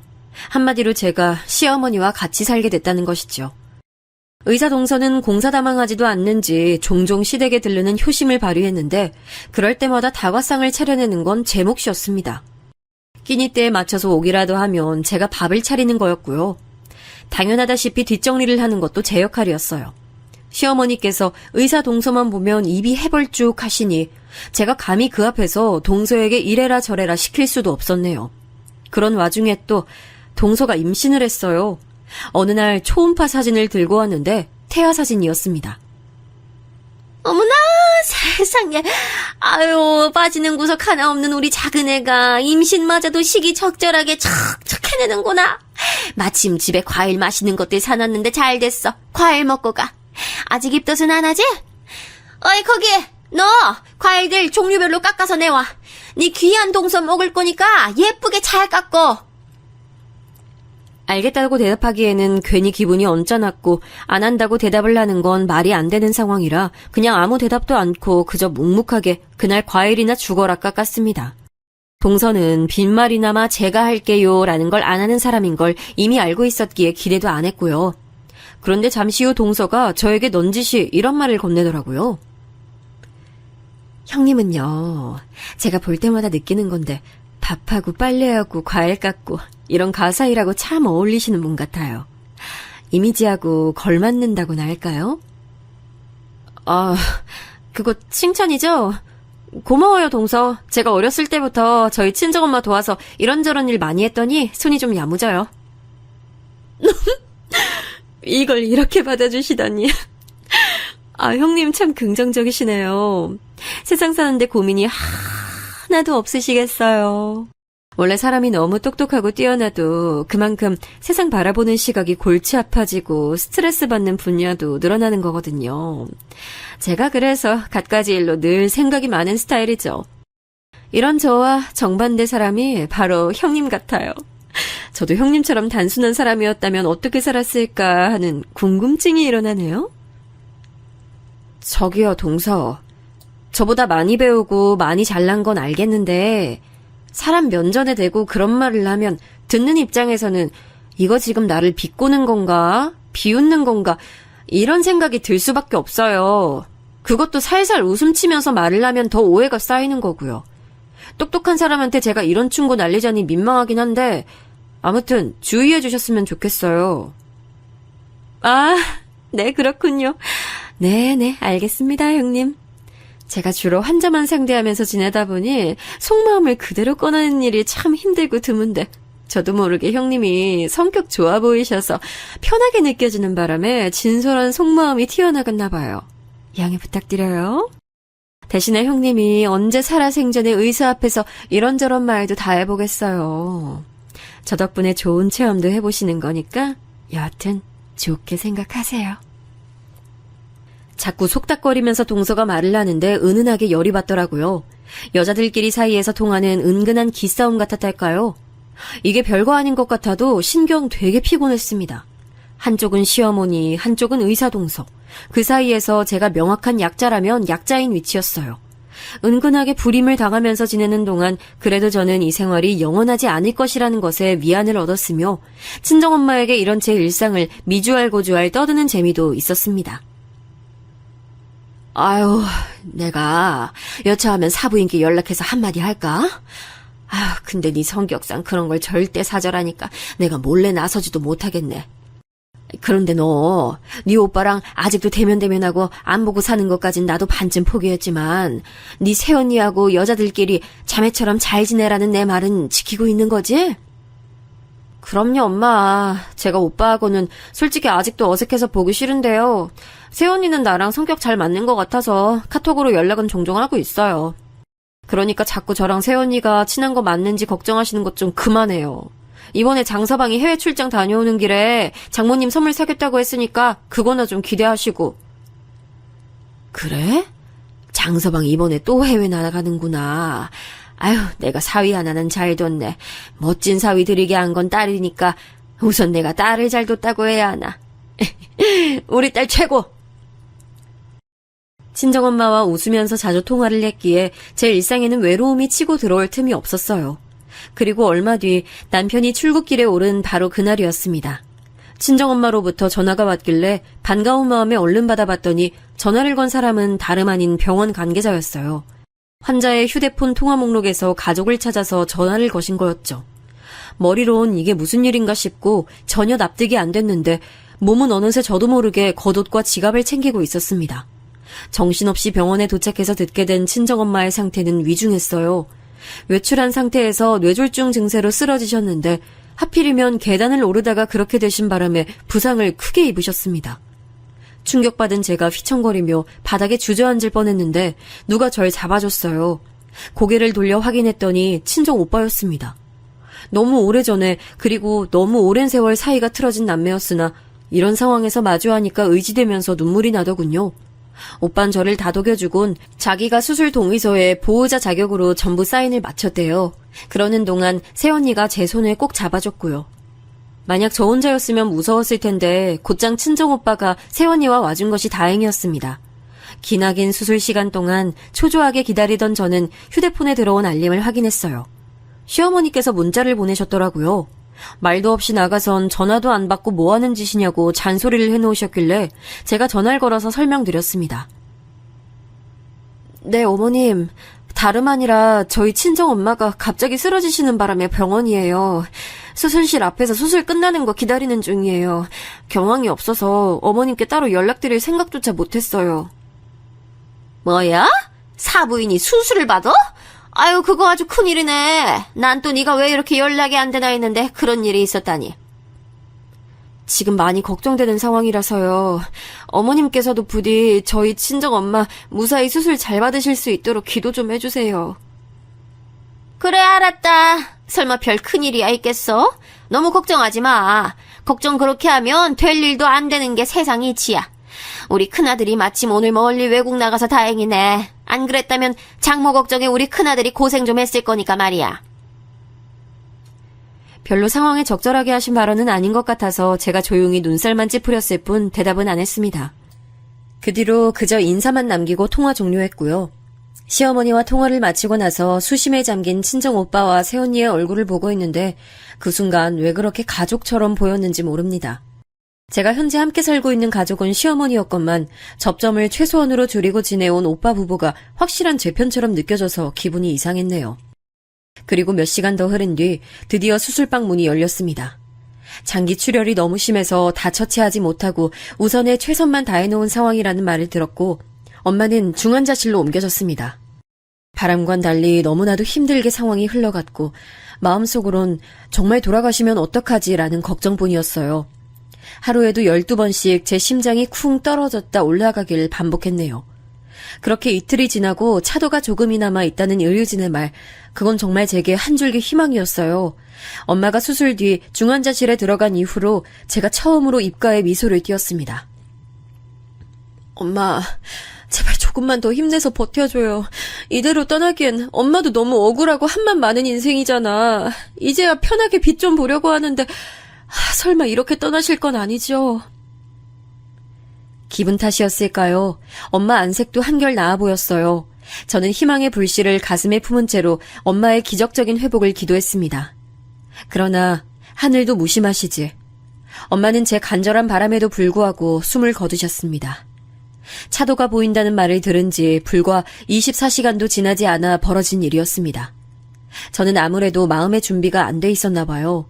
한마디로 제가 시어머니와 같이 살게 됐다는 것이죠. 의사 동서는 공사다망하지도 않는지 종종 시댁에 들르는 효심을 발휘했는데 그럴 때마다 다과상을 차려내는 건 제 몫이었습니다. 끼니 때에 맞춰서 오기라도 하면 제가 밥을 차리는 거였고요. 당연하다시피 뒷정리를 하는 것도 제 역할이었어요. 시어머니께서 의사 동서만 보면 입이 해벌쭉 하시니 제가 감히 그 앞에서 동서에게 이래라 저래라 시킬 수도 없었네요. 그런 와중에 또 동서가 임신을 했어요. 어느 날 초음파 사진을 들고 왔는데 태아 사진이었습니다.
어머나, 세상에. 아유, 빠지는 구석 하나 없는 우리 작은 애가 임신마저도 시기적절하게 척척 해내는구나. 마침 집에 과일 맛있는 것들 사놨는데 잘 됐어. 과일 먹고 가. 아직 입덧은 안 하지? 어이, 거기, 너 과일들 종류별로 깎아서 내와. 네 귀한 동서 먹을 거니까 예쁘게 잘 깎어.
알겠다고 대답하기에는 괜히 기분이 언짢았고 안 한다고 대답을 하는 건 말이 안 되는 상황이라 그냥 아무 대답도 않고 그저 묵묵하게 그날 과일이나 죽어라 깎았습니다. 동서는 빈말이나마 제가 할게요 라는 걸 안 하는 사람인 걸 이미 알고 있었기에 기대도 안 했고요. 그런데 잠시 후 동서가 저에게 넌지시 이런 말을 건네더라고요. 형님은요, 제가 볼 때마다 느끼는 건데 밥하고 빨래하고 과일 깎고 이런 가사일하고 참 어울리시는 분 같아요. 이미지하고 걸맞는다고나 할까요? 아, 그거 칭찬이죠? 고마워요, 동서. 제가 어렸을 때부터 저희 친정엄마 도와서 이런저런 일 많이 했더니 손이 좀 야무져요. 이걸 이렇게 받아주시다니. 아, 형님 참 긍정적이시네요. 세상 사는데 고민이 하나도 없으시겠어요. 원래 사람이 너무 똑똑하고 뛰어나도 그만큼 세상 바라보는 시각이 골치 아파지고 스트레스 받는 분야도 늘어나는 거거든요. 제가 그래서 갖가지 일로 늘 생각이 많은 스타일이죠. 이런 저와 정반대 사람이 바로 형님 같아요. 저도 형님처럼 단순한 사람이었다면 어떻게 살았을까 하는 궁금증이 일어나네요. 저기요, 동서. 저보다 많이 배우고 많이 잘난 건 알겠는데 사람 면전에 대고 그런 말을 하면 듣는 입장에서는 이거 지금 나를 비꼬는 건가? 비웃는 건가? 이런 생각이 들 수밖에 없어요. 그것도 살살 웃음치면서 말을 하면 더 오해가 쌓이는 거고요. 똑똑한 사람한테 제가 이런 충고 날리자니 민망하긴 한데 아무튼 주의해 주셨으면 좋겠어요. 아, 네, 그렇군요. 네네, 알겠습니다, 형님. 제가 주로 환자만 상대하면서 지내다 보니 속마음을 그대로 꺼내는 일이 참 힘들고 드문데 저도 모르게 형님이 성격 좋아 보이셔서 편하게 느껴지는 바람에 진솔한 속마음이 튀어나갔나 봐요. 양해 부탁드려요. 대신에 형님이 언제 살아생전에 의사 앞에서 이런저런 말도 다 해보겠어요. 저 덕분에 좋은 체험도 해보시는 거니까 여하튼 좋게 생각하세요. 자꾸 속닥거리면서 동서가 말을 하는데 은은하게 열이 받더라고요. 여자들끼리 사이에서 통하는 은근한 기싸움 같았달까요? 이게 별거 아닌 것 같아도 신경 되게 피곤했습니다. 한쪽은 시어머니, 한쪽은 의사 동서. 그 사이에서 제가 명확한 약자라면 약자인 위치였어요. 은근하게 불임을 당하면서 지내는 동안 그래도 저는 이 생활이 영원하지 않을 것이라는 것에 위안을 얻었으며 친정엄마에게 이런 제 일상을 미주알 고주알 떠드는 재미도 있었습니다. 아유, 내가 여차하면 사부인께 연락해서 한마디 할까? 아유, 근데 네 성격상 그런 걸 절대 사절하니까 내가 몰래 나서지도 못하겠네. 그런데 너, 네 오빠랑 아직도 대면대면하고 안 보고 사는 것까진 나도 반쯤 포기했지만 네 새언니하고 여자들끼리 자매처럼 잘 지내라는 내 말은 지키고 있는 거지? 그럼요, 엄마. 제가 오빠하고는 솔직히 아직도 어색해서 보기 싫은데요. 새언니는 나랑 성격 잘 맞는 것 같아서 카톡으로 연락은 종종 하고 있어요. 그러니까 자꾸 저랑 새언니가 친한 거 맞는지 걱정하시는 것 좀 그만해요. 이번에 장서방이 해외 출장 다녀오는 길에 장모님 선물 사겠다고 했으니까 그거나 좀 기대하시고. 그래? 장서방이 이번에 또 해외 나가는구나. 아유, 내가 사위 하나는 잘 뒀네. 멋진 사위 들이게 한 건 딸이니까 우선 내가 딸을 잘 뒀다고 해야 하나. 우리 딸 최고! 친정엄마와 웃으면서 자주 통화를 했기에 제 일상에는 외로움이 치고 들어올 틈이 없었어요. 그리고 얼마 뒤 남편이 출국길에 오른 바로 그날이었습니다. 친정엄마로부터 전화가 왔길래 반가운 마음에 얼른 받아봤더니 전화를 건 사람은 다름 아닌 병원 관계자였어요. 환자의 휴대폰 통화 목록에서 가족을 찾아서 전화를 거신 거였죠. 머리론 이게 무슨 일인가 싶고 전혀 납득이 안 됐는데 몸은 어느새 저도 모르게 겉옷과 지갑을 챙기고 있었습니다. 정신없이 병원에 도착해서 듣게 된 친정엄마의 상태는 위중했어요. 외출한 상태에서 뇌졸중 증세로 쓰러지셨는데 하필이면 계단을 오르다가 그렇게 되신 바람에 부상을 크게 입으셨습니다. 충격받은 제가 휘청거리며 바닥에 주저앉을 뻔했는데 누가 절 잡아줬어요. 고개를 돌려 확인했더니 친정 오빠였습니다. 너무 오래전에 그리고 너무 오랜 세월 사이가 틀어진 남매였으나 이런 상황에서 마주하니까 의지되면서 눈물이 나더군요. 오빤 저를 다독여주곤 자기가 수술 동의서에 보호자 자격으로 전부 사인을 마쳤대요. 그러는 동안 새언니가 제 손을 꼭 잡아줬고요. 만약 저 혼자였으면 무서웠을 텐데 곧장 친정오빠가 새언니와 와준 것이 다행이었습니다. 기나긴 수술 시간 동안 초조하게 기다리던 저는 휴대폰에 들어온 알림을 확인했어요. 시어머니께서 문자를 보내셨더라고요. 말도 없이 나가선 전화도 안 받고 뭐 하는 짓이냐고 잔소리를 해놓으셨길래 제가 전화를 걸어서 설명드렸습니다. 네, 어머님. 다름 아니라 저희 친정엄마가 갑자기 쓰러지시는 바람에 병원이에요. 수술실 앞에서 수술 끝나는 거 기다리는 중이에요. 경황이 없어서 어머님께 따로 연락드릴 생각조차 못했어요.
뭐야? 사부인이 수술을 받아? 아유, 그거 아주 큰일이네. 난 또 네가 왜 이렇게 연락이 안 되나 했는데 그런 일이 있었다니.
지금 많이 걱정되는 상황이라서요. 어머님께서도 부디 저희 친정엄마 무사히 수술 잘 받으실 수 있도록 기도 좀 해주세요.
그래, 알았다. 설마 별 큰일이야 있겠어? 너무 걱정하지 마. 걱정 그렇게 하면 될 일도 안 되는 게 세상 이치야. 우리 큰아들이 마침 오늘 멀리 외국 나가서 다행이네. 안 그랬다면 장모 걱정에 우리 큰아들이 고생 좀 했을 거니까 말이야.
별로 상황에 적절하게 하신 발언은 아닌 것 같아서 제가 조용히 눈살만 찌푸렸을 뿐 대답은 안 했습니다. 그 뒤로 그저 인사만 남기고 통화 종료했고요. 시어머니와 통화를 마치고 나서 수심에 잠긴 친정오빠와 새언니의 얼굴을 보고 있는데 그 순간 왜 그렇게 가족처럼 보였는지 모릅니다. 제가 현재 함께 살고 있는 가족은 시어머니였건만 접점을 최소한으로 줄이고 지내온 오빠 부부가 확실한 제 편처럼 느껴져서 기분이 이상했네요. 그리고 몇 시간 더 흐른 뒤 드디어 수술방 문이 열렸습니다. 장기 출혈이 너무 심해서 다 처치하지 못하고 우선에 최선만 다해놓은 상황이라는 말을 들었고 엄마는 중환자실로 옮겨졌습니다. 바람과는 달리 너무나도 힘들게 상황이 흘러갔고 마음속으론 정말 돌아가시면 어떡하지라는 걱정뿐이었어요. 하루에도 12번씩 제 심장이 쿵 떨어졌다 올라가길 반복했네요. 그렇게 이틀이 지나고 차도가 조금이나마 있다는 의료진의 말, 그건 정말 제게 한 줄기 희망이었어요. 엄마가 수술 뒤 중환자실에 들어간 이후로 제가 처음으로 입가에 미소를 띄었습니다. 엄마, 제발 조금만 더 힘내서 버텨줘요. 이대로 떠나기엔 엄마도 너무 억울하고 한만 많은 인생이잖아. 이제야 편하게 빛 좀 보려고 하는데 설마 이렇게 떠나실 건 아니죠? 기분 탓이었을까요? 엄마 안색도 한결 나아 보였어요. 저는 희망의 불씨를 가슴에 품은 채로 엄마의 기적적인 회복을 기도했습니다. 그러나 하늘도 무심하시지. 엄마는 제 간절한 바람에도 불구하고 숨을 거두셨습니다. 차도가 보인다는 말을 들은 지 불과 24시간도 지나지 않아 벌어진 일이었습니다. 저는 아무래도 마음의 준비가 안 돼 있었나 봐요.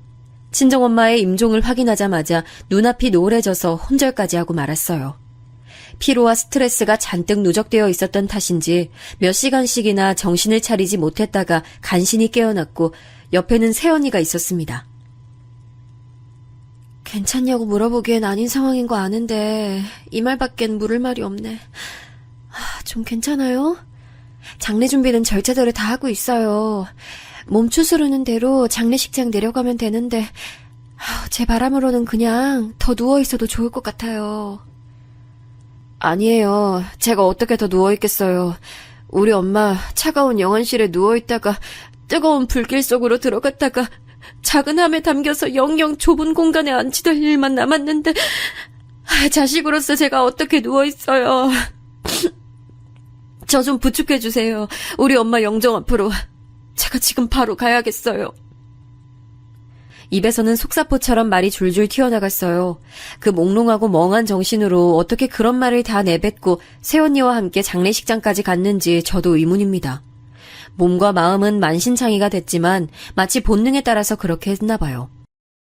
친정엄마의 임종을 확인하자마자 눈앞이 노을해져서 혼절까지 하고 말았어요. 피로와 스트레스가 잔뜩 누적되어 있었던 탓인지 몇 시간씩이나 정신을 차리지 못했다가 간신히 깨어났고 옆에는 새언니가 있었습니다. 괜찮냐고 물어보기엔 아닌 상황인 거 아는데 이 말밖엔 물을 말이 없네. 좀 괜찮아요? 장례 준비는 절차대로 다 하고 있어요. 몸 추스르는 대로 장례식장 내려가면 되는데 제 바람으로는 그냥 더 누워있어도 좋을 것 같아요. 아니에요. 제가 어떻게 더 누워있겠어요. 우리 엄마 차가운 영안실에 누워있다가 뜨거운 불길 속으로 들어갔다가 작은 함에 담겨서 영영 좁은 공간에 안치될 일만 남았는데 자식으로서 제가 어떻게 누워있어요. 저 좀 부축해주세요. 우리 엄마 영정 앞으로. 제가 지금 바로 가야겠어요. 입에서는 속사포처럼 말이 줄줄 튀어나갔어요. 그 몽롱하고 멍한 정신으로 어떻게 그런 말을 다 내뱉고 새언니와 함께 장례식장까지 갔는지 저도 의문입니다. 몸과 마음은 만신창이가 됐지만 마치 본능에 따라서 그렇게 했나 봐요.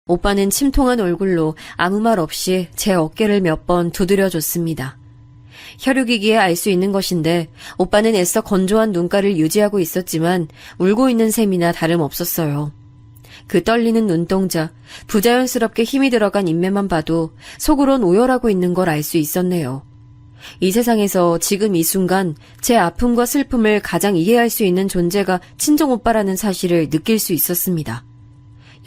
오빠는 침통한 얼굴로 아무 말 없이 제 어깨를 몇 번 두드려줬습니다. 혈육이기에 알 수 있는 것인데 오빠는 애써 건조한 눈가를 유지하고 있었지만 울고 있는 셈이나 다름없었어요. 그 떨리는 눈동자, 부자연스럽게 힘이 들어간 인매만 봐도 속으론 오열하고 있는 걸 알 수 있었네요. 이 세상에서 지금 이 순간 제 아픔과 슬픔을 가장 이해할 수 있는 존재가 친정오빠라는 사실을 느낄 수 있었습니다.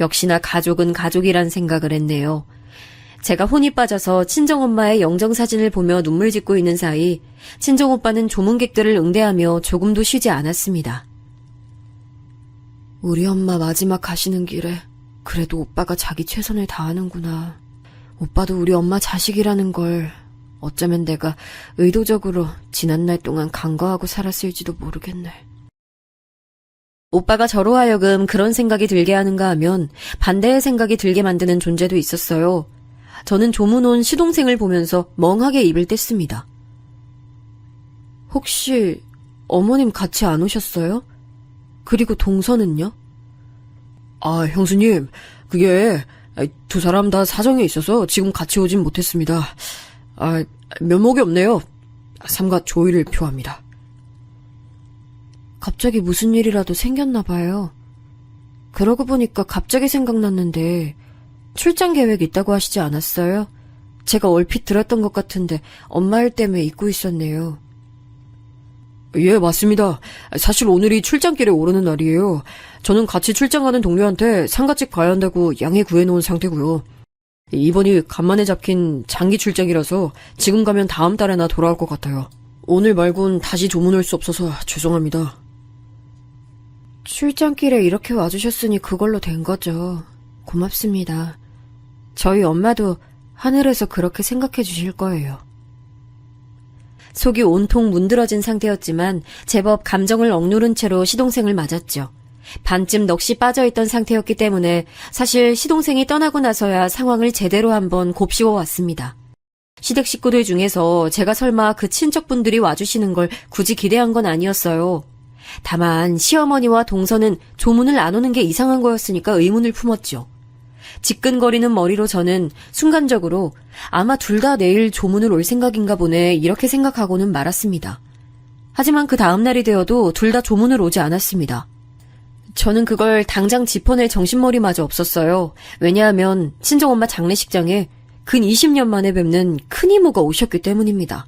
역시나 가족은 가족이란 생각을 했네요. 제가 혼이 빠져서 친정엄마의 영정사진을 보며 눈물 짓고 있는 사이 친정오빠는 조문객들을 응대하며 조금도 쉬지 않았습니다. 우리 엄마 마지막 가시는 길에 그래도 오빠가 자기 최선을 다하는구나. 오빠도 우리 엄마 자식이라는 걸 어쩌면 내가 의도적으로 지난날 동안 간과하고 살았을지도 모르겠네. 오빠가 저로 하여금 그런 생각이 들게 하는가 하면 반대의 생각이 들게 만드는 존재도 있었어요. 저는 조문 온 시동생을 보면서 멍하게 입을 뗐습니다. 혹시 어머님 같이 안 오셨어요? 그리고 동서는요? 아, 형수님, 그게 두 사람 다 사정이 있어서 지금 같이 오진 못했습니다. 면목이 없네요. 삼가 조의를 표합니다. 갑자기 무슨 일이라도 생겼나 봐요. 그러고 보니까 갑자기 생각났는데 출장 계획 있다고 하시지 않았어요? 제가 얼핏 들었던 것 같은데 엄마 일 때문에 잊고 있었네요. 예, 맞습니다. 사실 오늘이 출장길에 오르는 날이에요. 저는 같이 출장 가는 동료한테 상가집 가야 한다고 양해 구해놓은 상태고요. 이번이 간만에 잡힌 장기 출장이라서 지금 가면 다음 달에나 돌아올 것 같아요. 오늘 말곤 다시 조문 올 수 없어서 죄송합니다. 출장길에 이렇게 와주셨으니 그걸로 된 거죠. 고맙습니다. 저희 엄마도 하늘에서 그렇게 생각해 주실 거예요. 속이 온통 문드러진 상태였지만 제법 감정을 억누른 채로 시동생을 맞았죠. 반쯤 넋이 빠져있던 상태였기 때문에 사실 시동생이 떠나고 나서야 상황을 제대로 한번 곱씹어 왔습니다. 시댁 식구들 중에서 제가 설마 그 친척분들이 와주시는 걸 굳이 기대한 건 아니었어요. 다만 시어머니와 동서는 조문을 안 오는 게 이상한 거였으니까 의문을 품었죠. 지끈거리는 머리로 저는 순간적으로 아마 둘 다 내일 조문을 올 생각인가 보네 이렇게 생각하고는 말았습니다. 하지만 그 다음날이 되어도 둘 다 조문을 오지 않았습니다. 저는 그걸 당장 짚어낼 정신머리마저 없었어요. 왜냐하면 친정엄마 장례식장에 근 20년 만에 뵙는 큰이모가 오셨기 때문입니다.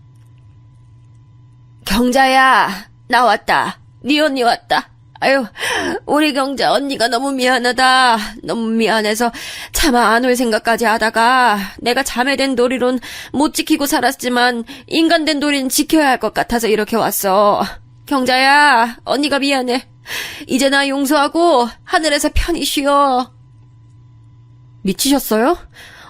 경자야, 나 왔다. 네 언니 왔다. 아유, 우리 경자 언니가 너무 미안하다. 너무 미안해서 차마 안 올 생각까지 하다가 내가 자매된 도리론 못 지키고 살았지만 인간된 도리는 지켜야 할 것 같아서 이렇게 왔어. 경자야, 언니가 미안해. 이제 나 용서하고 하늘에서 편히 쉬어. 미치셨어요?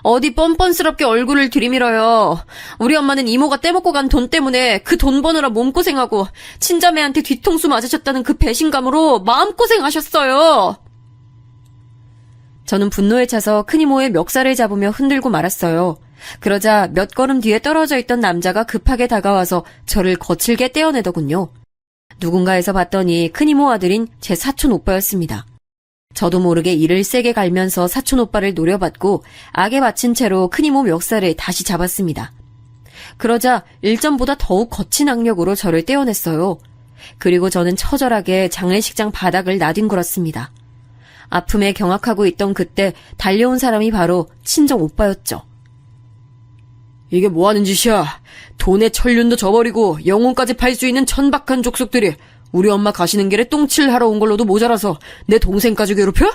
어디 뻔뻔스럽게 얼굴을 들이밀어요. 우리 엄마는 이모가 떼먹고 간 돈 때문에 그 돈 버느라 몸고생하고 친자매한테 뒤통수 맞으셨다는 그 배신감으로 마음고생하셨어요. 저는 분노에 차서 큰이모의 멱살을 잡으며 흔들고 말았어요. 그러자 몇 걸음 뒤에 떨어져 있던 남자가 급하게 다가와서 저를 거칠게 떼어내더군요. 누군가에서 봤더니 큰이모 아들인 제 사촌 오빠였습니다. 저도 모르게 이를 세게 갈면서 사촌 오빠를 노려봤고 악에 받친 채로 큰이모 멱살을 다시 잡았습니다. 그러자 일전보다 더욱 거친 악력으로 저를 떼어냈어요. 그리고 저는 처절하게 장례식장 바닥을 나뒹굴었습니다. 아픔에 경악하고 있던 그때 달려온 사람이 바로 친정 오빠였죠.
이게 뭐하는 짓이야? 돈에 천륜도 져버리고 영혼까지 팔 수 있는 천박한 족속들이 우리 엄마 가시는 길에 똥칠하러 온 걸로도 모자라서 내 동생까지 괴롭혀?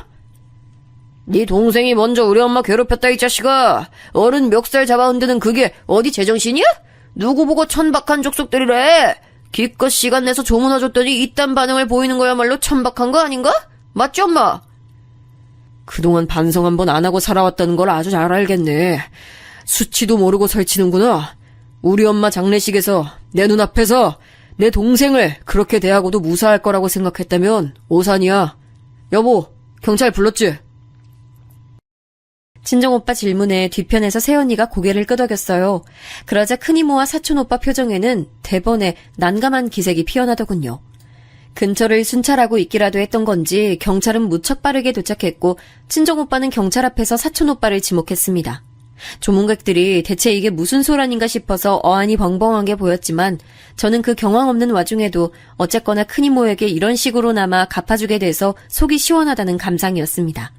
네 동생이 먼저 우리 엄마 괴롭혔다 이 자식아. 어른 멱살 잡아 흔드는 그게 어디 제정신이야? 누구 보고 천박한 족속들이래. 기껏 시간 내서 조문 와줬더니 이딴 반응을 보이는 거야말로 천박한 거 아닌가? 맞지 엄마? 그동안 반성 한번 안 하고 살아왔다는 걸 아주 잘 알겠네. 수치도 모르고 설치는구나. 우리 엄마 장례식에서 내 눈앞에서 내 동생을 그렇게 대하고도 무사할 거라고 생각했다면 오산이야. 여보, 경찰 불렀지?
친정오빠 질문에 뒤편에서 새언니가 고개를 끄덕였어요. 그러자 큰이모와 사촌오빠 표정에는 대번에 난감한 기색이 피어나더군요. 근처를 순찰하고 있기라도 했던 건지 경찰은 무척 빠르게 도착했고 친정오빠는 경찰 앞에서 사촌오빠를 지목했습니다. 조문객들이 대체 이게 무슨 소란인가 싶어서 어안이 벙벙하게 보였지만 저는 그 경황 없는 와중에도 어쨌거나 큰이모에게 이런 식으로나마 갚아주게 돼서 속이 시원하다는 감상이었습니다.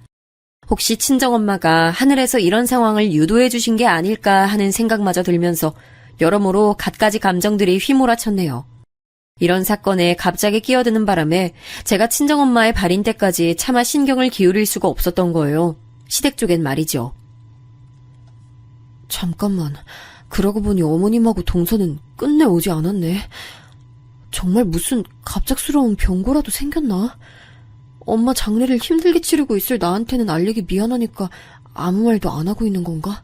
혹시 친정엄마가 하늘에서 이런 상황을 유도해 주신 게 아닐까 하는 생각마저 들면서 여러모로 갖가지 감정들이 휘몰아쳤네요. 이런 사건에 갑자기 끼어드는 바람에 제가 친정엄마의 발인 때까지 차마 신경을 기울일 수가 없었던 거예요. 시댁 쪽엔 말이죠. 잠깐만, 그러고 보니 어머님하고 동서는 끝내 오지 않았네. 정말 무슨 갑작스러운 병고라도 생겼나? 엄마 장례를 힘들게 치르고 있을 나한테는 알리기 미안하니까 아무 말도 안 하고 있는 건가?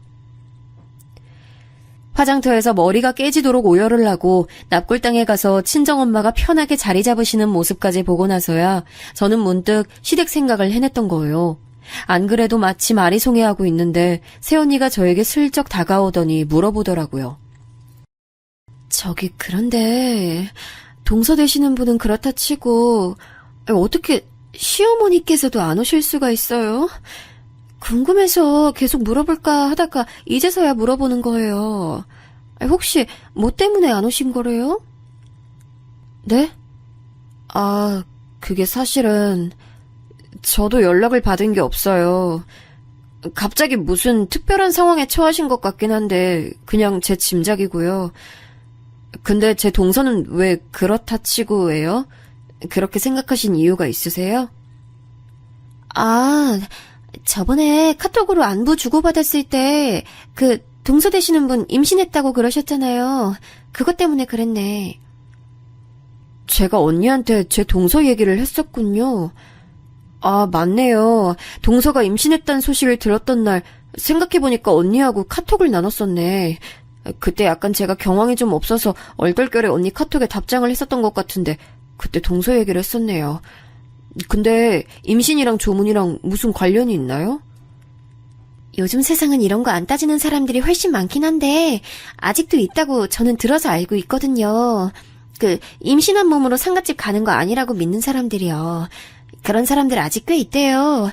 화장터에서 머리가 깨지도록 오열을 하고 납골당에 가서 친정엄마가 편하게 자리 잡으시는 모습까지 보고 나서야 저는 문득 시댁 생각을 해냈던 거예요. 안 그래도 마치 말이 송해하고 있는데 새언니가 저에게 슬쩍 다가오더니 물어보더라고요. 저기 그런데 동서 되시는 분은 그렇다 치고 어떻게 시어머니께서도 안 오실 수가 있어요? 궁금해서 계속 물어볼까 하다가 이제서야 물어보는 거예요. 혹시 뭐 때문에 안 오신 거래요? 네? 아, 그게 사실은 저도 연락을 받은 게 없어요. 갑자기 무슨 특별한 상황에 처하신 것 같긴 한데 그냥 제 짐작이고요. 근데 제 동서는 왜 그렇다 치고예요? 그렇게 생각하신 이유가 있으세요? 아, 저번에 카톡으로 안부 주고받았을 때 그 동서 되시는 분 임신했다고 그러셨잖아요. 그것 때문에 그랬네. 제가 언니한테 제 동서 얘기를 했었군요. 아, 맞네요. 동서가 임신했다는 소식을 들었던 날 생각해보니까 언니하고 카톡을 나눴었네. 그때 약간 제가 경황이 좀 없어서 얼떨결에 언니 카톡에 답장을 했었던 것 같은데 그때 동서 얘기를 했었네요. 근데 임신이랑 조문이랑 무슨 관련이 있나요? 요즘 세상은 이런 거 안 따지는 사람들이 훨씬 많긴 한데 아직도 있다고 저는 들어서 알고 있거든요. 임신한 몸으로 상갓집 가는 거 아니라고 믿는 사람들이요. 그런 사람들 아직 꽤 있대요.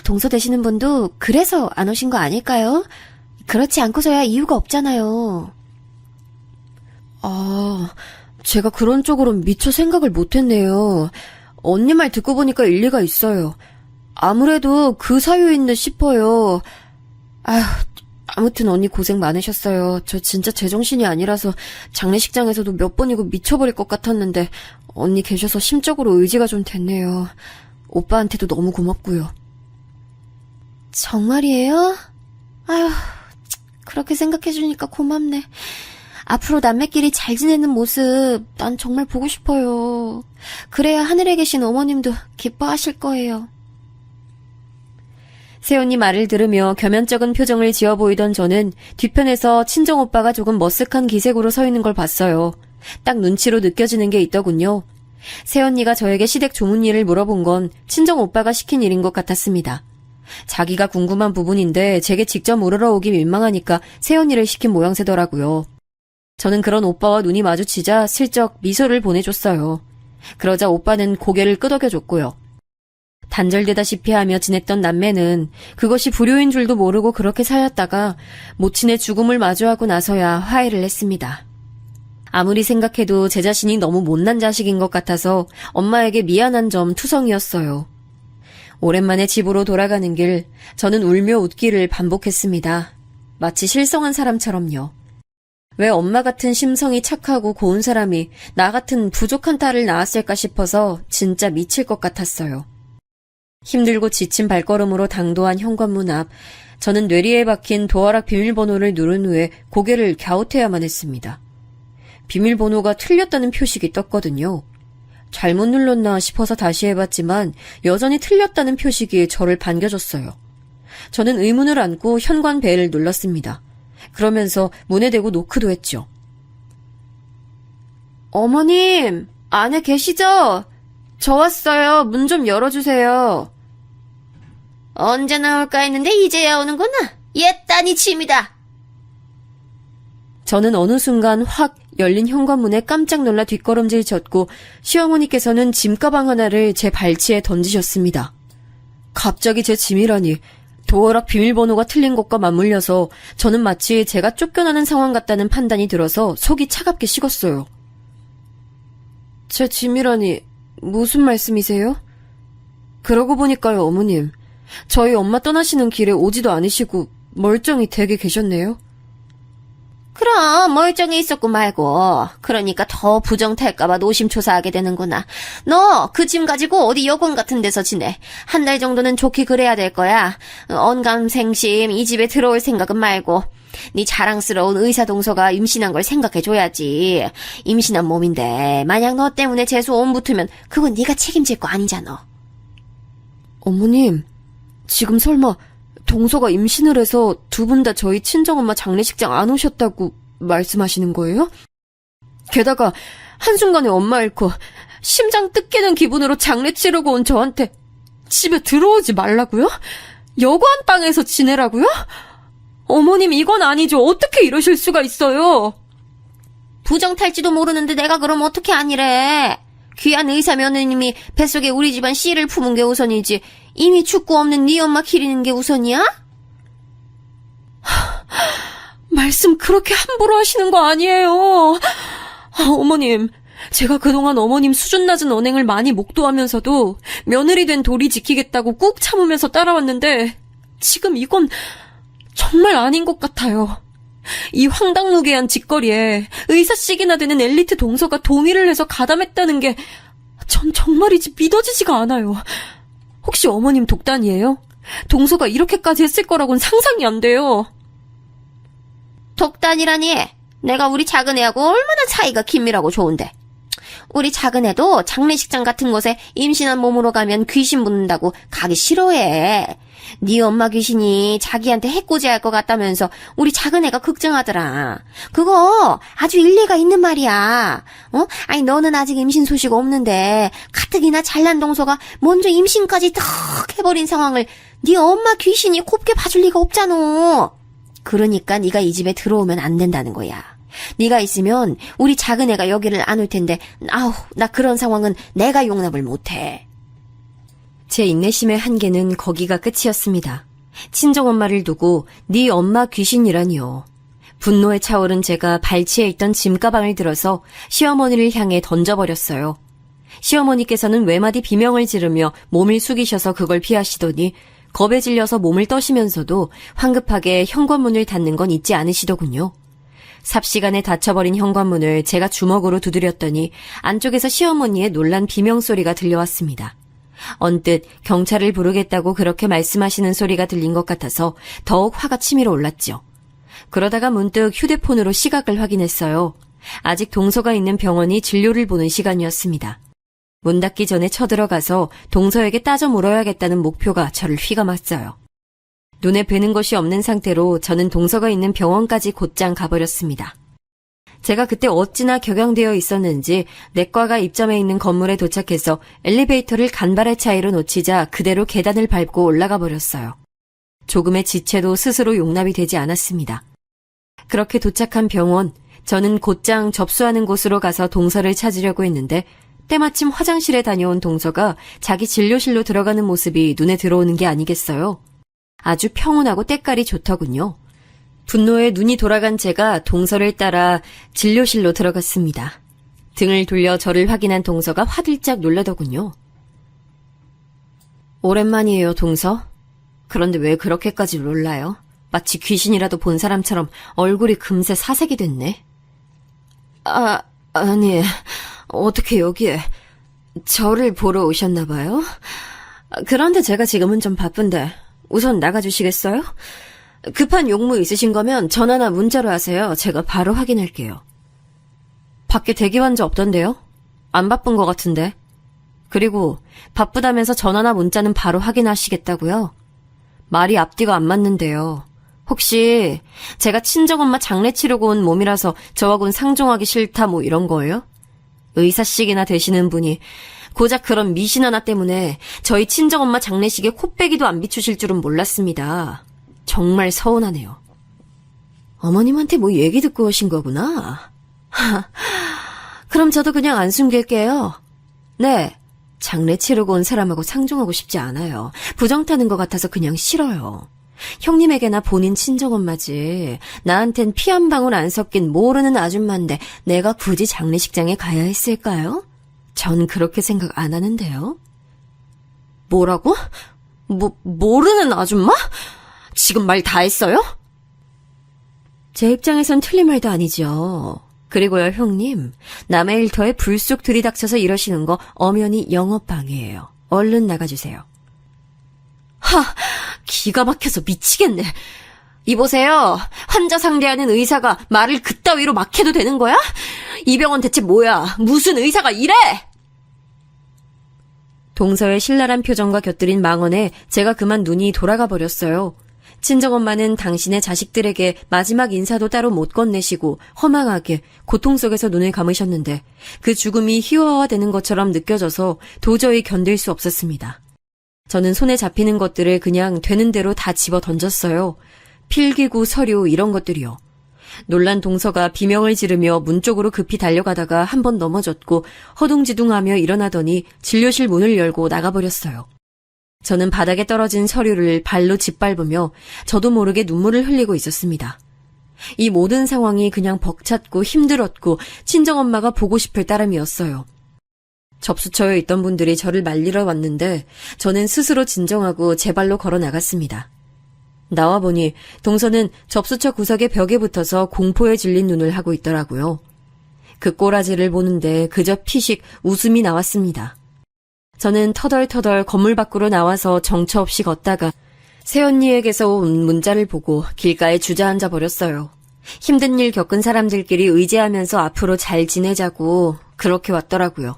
동서 되시는 분도 그래서 안 오신 거 아닐까요? 그렇지 않고서야 이유가 없잖아요.
아, 제가 그런 쪽으로 미처 생각을 못했네요. 언니 말 듣고 보니까 일리가 있어요. 아무래도 그 사유인 듯 싶어요. 아휴, 아무튼 언니 고생 많으셨어요. 저 진짜 제정신이 아니라서 장례식장에서도 몇 번이고 미쳐버릴 것 같았는데 언니 계셔서 심적으로 의지가 좀 됐네요. 오빠한테도 너무 고맙고요.
정말이에요? 아휴, 그렇게 생각해주니까 고맙네. 앞으로 남매끼리 잘 지내는 모습 난 정말 보고 싶어요. 그래야 하늘에 계신 어머님도 기뻐하실 거예요.
새언니 말을 들으며 겸연쩍은 표정을 지어 보이던 저는 뒤편에서 친정오빠가 조금 머쓱한 기색으로 서 있는 걸 봤어요. 딱 눈치로 느껴지는 게 있더군요. 새언니가 저에게 시댁 조문 일을 물어본 건 친정오빠가 시킨 일인 것 같았습니다. 자기가 궁금한 부분인데 제게 직접 물으러 오기 민망하니까 새언니를 시킨 모양새더라고요. 저는 그런 오빠와 눈이 마주치자 슬쩍 미소를 보내줬어요. 그러자 오빠는 고개를 끄덕여줬고요. 단절되다시피 하며 지냈던 남매는 그것이 불효인 줄도 모르고 그렇게 살았다가 모친의 죽음을 마주하고 나서야 화해를 했습니다. 아무리 생각해도 제 자신이 너무 못난 자식인 것 같아서 엄마에게 미안한 점 투성이었어요. 오랜만에 집으로 돌아가는 길, 저는 울며 웃기를 반복했습니다. 마치 실성한 사람처럼요. 왜 엄마 같은 심성이 착하고 고운 사람이 나 같은 부족한 딸을 낳았을까 싶어서 진짜 미칠 것 같았어요. 힘들고 지친 발걸음으로 당도한 현관문 앞, 저는 뇌리에 박힌 도어락 비밀번호를 누른 후에 고개를 갸웃해야만 했습니다. 비밀번호가 틀렸다는 표식이 떴거든요. 잘못 눌렀나 싶어서 다시 해봤지만 여전히 틀렸다는 표식이 저를 반겨줬어요. 저는 의문을 안고 현관 벨을 눌렀습니다. 그러면서 문에 대고 노크도 했죠. 어머님, 안에 계시죠? 저 왔어요. 문 좀 열어주세요.
언제 나올까 했는데 이제야 오는구나. 옛단이 침이다.
저는 어느 순간 확 열린 현관문에 깜짝 놀라 뒷걸음질 쳤고 시어머니께서는 짐가방 하나를 제 발치에 던지셨습니다. 갑자기 제 짐이라니. 도어락 비밀번호가 틀린 것과 맞물려서 저는 마치 제가 쫓겨나는 상황 같다는 판단이 들어서 속이 차갑게 식었어요. 제 짐이라니 무슨 말씀이세요? 그러고 보니까요, 어머님. 저희 엄마 떠나시는 길에 오지도 않으시고 멀쩡히 댁에 계셨네요.
그럼 멀쩡히 있었고 말고. 그러니까 더 부정탈까봐 노심초사하게 되는구나. 너 그 짐 가지고 어디 여관 같은 데서 지내. 한 달 정도는 좋게 그래야 될 거야. 언감생심 이 집에 들어올 생각은 말고. 네 자랑스러운 의사 동서가 임신한 걸 생각해줘야지. 임신한 몸인데 만약 너 때문에 재수 온 붙으면 그건 네가 책임질 거 아니잖아.
어머님, 지금 설마 동서가 임신을 해서 두 분 다 저희 친정엄마 장례식장 안 오셨다고 말씀하시는 거예요? 게다가 한순간에 엄마 잃고 심장 뜯기는 기분으로 장례 치르고 온 저한테 집에 들어오지 말라고요? 여관방에서 지내라고요? 어머님, 이건 아니죠. 어떻게 이러실 수가 있어요?
부정탈지도 모르는데 내가 그럼 어떻게 아니래. 귀한 의사 며느님이 뱃속에 우리 집안 씨를 품은 게 우선이지 이미 죽고 없는 네 엄마 기리는 게 우선이야?
말씀 그렇게 함부로 하시는 거 아니에요. 어머님, 제가 그동안 어머님 수준 낮은 언행을 많이 목도하면서도 며느리 된 도리 지키겠다고 꾹 참으면서 따라왔는데 지금 이건 정말 아닌 것 같아요. 이 황당무계한 짓거리에 의사씩이나 되는 엘리트 동서가 동의를 해서 가담했다는 게 전 정말이지 믿어지지가 않아요. 혹시 어머님 독단이에요? 동서가 이렇게까지 했을 거라고는 상상이 안 돼요.
독단이라니. 내가 우리 작은애하고 얼마나 사이가 긴밀하고 좋은데. 우리 작은애도 장례식장 같은 곳에 임신한 몸으로 가면 귀신 붙는다고 가기 싫어해. 네 엄마 귀신이 자기한테 해코지할 것 같다면서 우리 작은애가 걱정하더라. 그거 아주 일리가 있는 말이야. 아니 너는 아직 임신 소식 없는데 가뜩이나 잘난 동서가 먼저 임신까지 탁 해버린 상황을 네 엄마 귀신이 곱게 봐줄 리가 없잖아. 그러니까 네가 이 집에 들어오면 안 된다는 거야.
네가 있으면 우리 작은 애가 여기를 안 올 텐데 아우 나 그런 상황은 내가 용납을 못해. 제 인내심의 한계는 거기가 끝이었습니다. 친정엄마를 두고 네 엄마 귀신이라니요. 분노에 차오른 제가 발치에 있던 짐가방을 들어서 시어머니를 향해 던져버렸어요. 시어머니께서는 외마디 비명을 지르며 몸을 숙이셔서 그걸 피하시더니 겁에 질려서 몸을 떠시면서도 황급하게 현관문을 닫는 건 잊지 않으시더군요. 삽시간에 닫혀버린 현관문을 제가 주먹으로 두드렸더니 안쪽에서 시어머니의 놀란 비명소리가 들려왔습니다. 언뜻 경찰을 부르겠다고 그렇게 말씀하시는 소리가 들린 것 같아서 더욱 화가 치밀어 올랐죠. 그러다가 문득 휴대폰으로 시각을 확인했어요. 아직 동서가 있는 병원이 진료를 보는 시간이었습니다. 문 닫기 전에 쳐들어가서 동서에게 따져 물어야겠다는 목표가 저를 휘감았어요. 눈에 뵈는 것이 없는 상태로 저는 동서가 있는 병원까지 곧장 가버렸습니다. 제가 그때 어찌나 격양되어 있었는지 내과가 입점해 있는 건물에 도착해서 엘리베이터를 간발의 차이로 놓치자 그대로 계단을 밟고 올라가 버렸어요. 조금의 지체도 스스로 용납이 되지 않았습니다. 그렇게 도착한 병원, 저는 곧장 접수하는 곳으로 가서 동서를 찾으려고 했는데 때마침 화장실에 다녀온 동서가 자기 진료실로 들어가는 모습이 눈에 들어오는 게 아니겠어요? 아주 평온하고 때깔이 좋더군요. 분노에 눈이 돌아간 제가 동서를 따라 진료실로 들어갔습니다. 등을 돌려 저를 확인한 동서가 화들짝 놀라더군요. 오랜만이에요, 동서. 그런데 왜 그렇게까지 놀라요? 마치 귀신이라도 본 사람처럼 얼굴이 금세 사색이 됐네. 아니, 어떻게 여기에 저를 보러 오셨나 봐요? 그런데 제가 지금은 좀 바쁜데 우선 나가주시겠어요? 급한 용무 있으신 거면 전화나 문자로 하세요. 제가 바로 확인할게요. 밖에 대기 환자 없던데요? 안 바쁜 것 같은데. 그리고 바쁘다면서 전화나 문자는 바로 확인하시겠다고요? 말이 앞뒤가 안 맞는데요. 혹시 제가 친정엄마 장례 치르고 온 몸이라서 저하고는 상종하기 싫다 뭐 이런 거예요? 의사씩이나 되시는 분이 고작 그런 미신 하나 때문에 저희 친정엄마 장례식에 코빼기도 안 비추실 줄은 몰랐습니다. 정말 서운하네요. 어머님한테 뭐 얘기 듣고 오신 거구나. 그럼 저도 그냥 안 숨길게요. 네, 장례 치르고 온 사람하고 상종하고 싶지 않아요. 부정 타는 것 같아서 그냥 싫어요. 형님에게나 본인 친정엄마지. 나한텐 피 한 방울 안 섞인 모르는 아줌마인데 내가 굳이 장례식장에 가야 했을까요? 전 그렇게 생각 안 하는데요. 뭐라고? 모르는 아줌마? 지금 말 다 했어요? 제 입장에선 틀린 말도 아니죠. 그리고요, 형님. 남의 일터에 불쑥 들이닥쳐서 이러시는 거 엄연히 영업방해예요. 얼른 나가주세요. 기가 막혀서 미치겠네. 이보세요. 환자 상대하는 의사가 말을 그따위로 막 해도 되는 거야? 이 병원 대체 뭐야? 무슨 의사가 이래? 동서의 신랄한 표정과 곁들인 망언에 제가 그만 눈이 돌아가 버렸어요. 친정엄마는 당신의 자식들에게 마지막 인사도 따로 못 건네시고 허망하게 고통 속에서 눈을 감으셨는데 그 죽음이 희화화되는 것처럼 느껴져서 도저히 견딜 수 없었습니다. 저는 손에 잡히는 것들을 그냥 되는 대로 다 집어 던졌어요. 필기구, 서류 이런 것들이요. 놀란 동서가 비명을 지르며 문 쪽으로 급히 달려가다가 한 번 넘어졌고 허둥지둥하며 일어나더니 진료실 문을 열고 나가버렸어요. 저는 바닥에 떨어진 서류를 발로 짓밟으며 저도 모르게 눈물을 흘리고 있었습니다. 이 모든 상황이 그냥 벅찼고 힘들었고 친정엄마가 보고 싶을 따름이었어요. 접수처에 있던 분들이 저를 말리러 왔는데 저는 스스로 진정하고 제 발로 걸어 나갔습니다. 나와보니 동서는 접수처 구석의 벽에 붙어서 공포에 질린 눈을 하고 있더라고요. 그 꼬라지를 보는데 그저 피식 웃음이 나왔습니다. 저는 터덜터덜 건물 밖으로 나와서 정처 없이 걷다가 새언니에게서 온 문자를 보고 길가에 주저앉아 버렸어요. 힘든 일 겪은 사람들끼리 의지하면서 앞으로 잘 지내자고 그렇게 왔더라고요.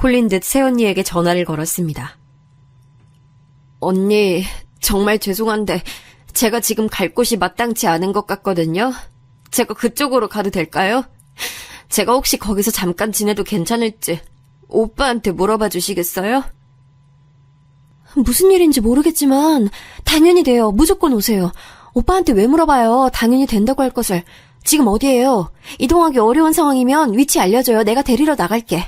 홀린 듯 새언니에게 전화를 걸었습니다. 언니, 정말 죄송한데 제가 지금 갈 곳이 마땅치 않은 것 같거든요. 제가 그쪽으로 가도 될까요? 제가 혹시 거기서 잠깐 지내도 괜찮을지 오빠한테 물어봐 주시겠어요? 무슨 일인지 모르겠지만 당연히 돼요. 무조건 오세요. 오빠한테 왜 물어봐요. 당연히 된다고 할 것을. 지금 어디예요? 이동하기 어려운 상황이면 위치 알려줘요. 내가 데리러 나갈게.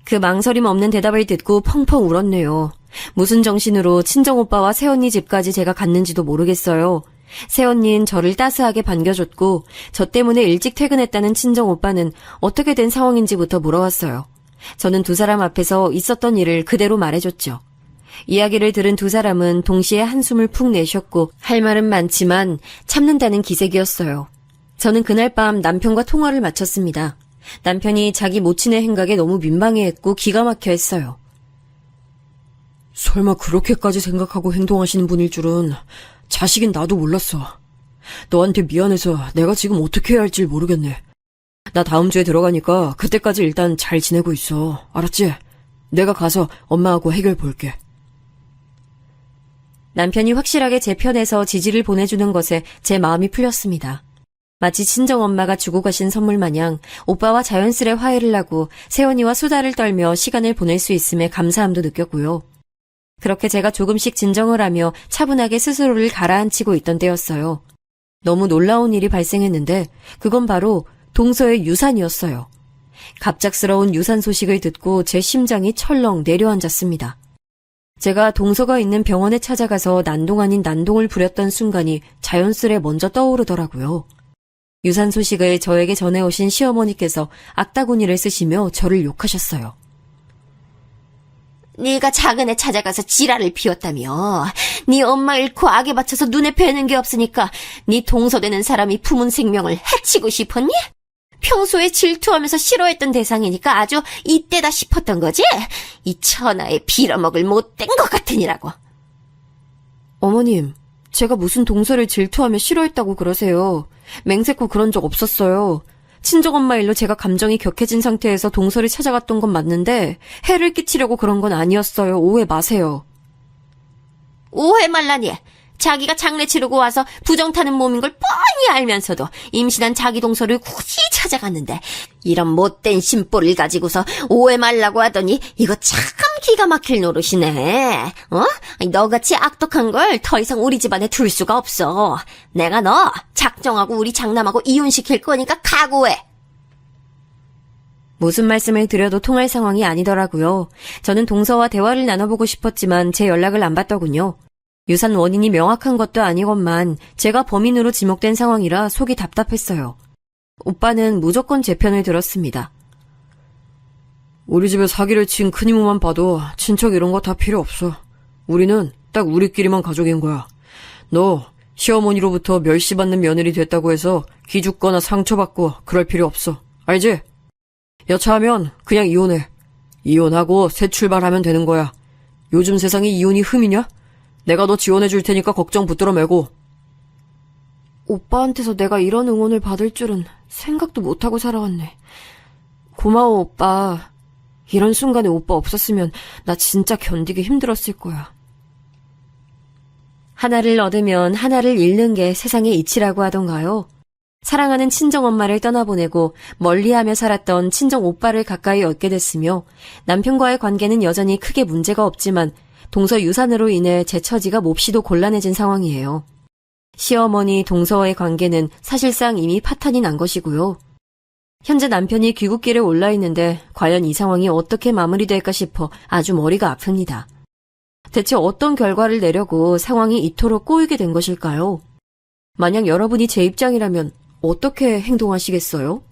그 망설임 없는 대답을 듣고 펑펑 울었네요. 무슨 정신으로 친정오빠와 새언니 집까지 제가 갔는지도 모르겠어요. 새언니는 저를 따스하게 반겨줬고 저 때문에 일찍 퇴근했다는 친정오빠는 어떻게 된 상황인지부터 물어왔어요. 저는 두 사람 앞에서 있었던 일을 그대로 말해줬죠. 이야기를 들은 두 사람은 동시에 한숨을 푹 내쉬었고 할 말은 많지만 참는다는 기색이었어요. 저는 그날 밤 남편과 통화를 마쳤습니다. 남편이 자기 모친의 행각에 너무 민망해했고 기가 막혀 했어요.
설마 그렇게까지 생각하고 행동하시는 분일 줄은 자식인 나도 몰랐어. 너한테 미안해서 내가 지금 어떻게 해야 할지 모르겠네. 나 다음 주에 들어가니까 그때까지 일단 잘 지내고 있어. 알았지? 내가 가서 엄마하고 해결 볼게.
남편이 확실하게 제 편에서 지지를 보내주는 것에 제 마음이 풀렸습니다. 마치 친정엄마가 주고 가신 선물 마냥 오빠와 자연스레 화해를 하고 새언니와 수다를 떨며 시간을 보낼 수 있음에 감사함도 느꼈고요. 그렇게 제가 조금씩 진정을 하며 차분하게 스스로를 가라앉히고 있던 때였어요. 너무 놀라운 일이 발생했는데 그건 바로 동서의 유산이었어요. 갑작스러운 유산 소식을 듣고 제 심장이 철렁 내려앉았습니다. 제가 동서가 있는 병원에 찾아가서 난동 아닌 난동을 부렸던 순간이 자연스레 먼저 떠오르더라고요. 유산 소식을 저에게 전해오신 시어머니께서 악다구니를 쓰시며 저를 욕하셨어요.
네가 작은 애 찾아가서 지랄을 피웠다며. 네 엄마 잃고 악에 받쳐서 눈에 뵈는 게 없으니까 네 동서되는 사람이 품은 생명을 해치고 싶었니? 평소에 질투하면서 싫어했던 대상이니까 아주 이때다 싶었던 거지? 이 천하에 빌어먹을 못된 것 같으니라고.
어머님, 제가 무슨 동서를 질투하며 싫어했다고 그러세요. 맹세코 그런 적 없었어요. 친정엄마 일로 제가 감정이 격해진 상태에서 동서를 찾아갔던 건 맞는데 해를 끼치려고 그런 건 아니었어요. 오해 마세요.
오해 말라니. 자기가 장례 치르고 와서 부정 타는 몸인 걸 뻔히 알면서도 임신한 자기 동서를 굳이 찾아갔는데 이런 못된 심보를 가지고서 오해 말라고 하더니 이거 참 기가 막힐 노릇이네. 너같이 악독한 걸 더 이상 우리 집안에 둘 수가 없어. 내가 너 작정하고 우리 장남하고 이혼시킬 거니까 각오해.
무슨 말씀을 드려도 통할 상황이 아니더라고요. 저는 동서와 대화를 나눠보고 싶었지만 제 연락을 안 받더군요. 유산 원인이 명확한 것도 아니건만 제가 범인으로 지목된 상황이라 속이 답답했어요. 오빠는 무조건 제 편을 들었습니다.
우리 집에 사기를 친 큰 이모만 봐도 친척 이런 거 다 필요 없어. 우리는 딱 우리끼리만 가족인 거야. 너 시어머니로부터 멸시받는 며느리 됐다고 해서 기죽거나 상처받고 그럴 필요 없어. 알지? 여차하면 그냥 이혼해. 이혼하고 새 출발하면 되는 거야. 요즘 세상에 이혼이 흠이냐? 내가 너 지원해 줄 테니까 걱정 붙들어 매고.
오빠한테서 내가 이런 응원을 받을 줄은 생각도 못하고 살아왔네. 고마워, 오빠. 이런 순간에 오빠 없었으면 나 진짜 견디기 힘들었을 거야. 하나를 얻으면 하나를 잃는 게 세상의 이치라고 하던가요? 사랑하는 친정엄마를 떠나보내고 멀리하며 살았던 친정오빠를 가까이 얻게 됐으며 남편과의 관계는 여전히 크게 문제가 없지만 동서 유산으로 인해 제 처지가 몹시도 곤란해진 상황이에요. 시어머니 동서와의 관계는 사실상 이미 파탄이 난 것이고요. 현재 남편이 귀국길에 올라 있는데 과연 이 상황이 어떻게 마무리될까 싶어 아주 머리가 아픕니다. 대체 어떤 결과를 내려고 상황이 이토록 꼬이게 된 것일까요? 만약 여러분이 제 입장이라면 어떻게 행동하시겠어요?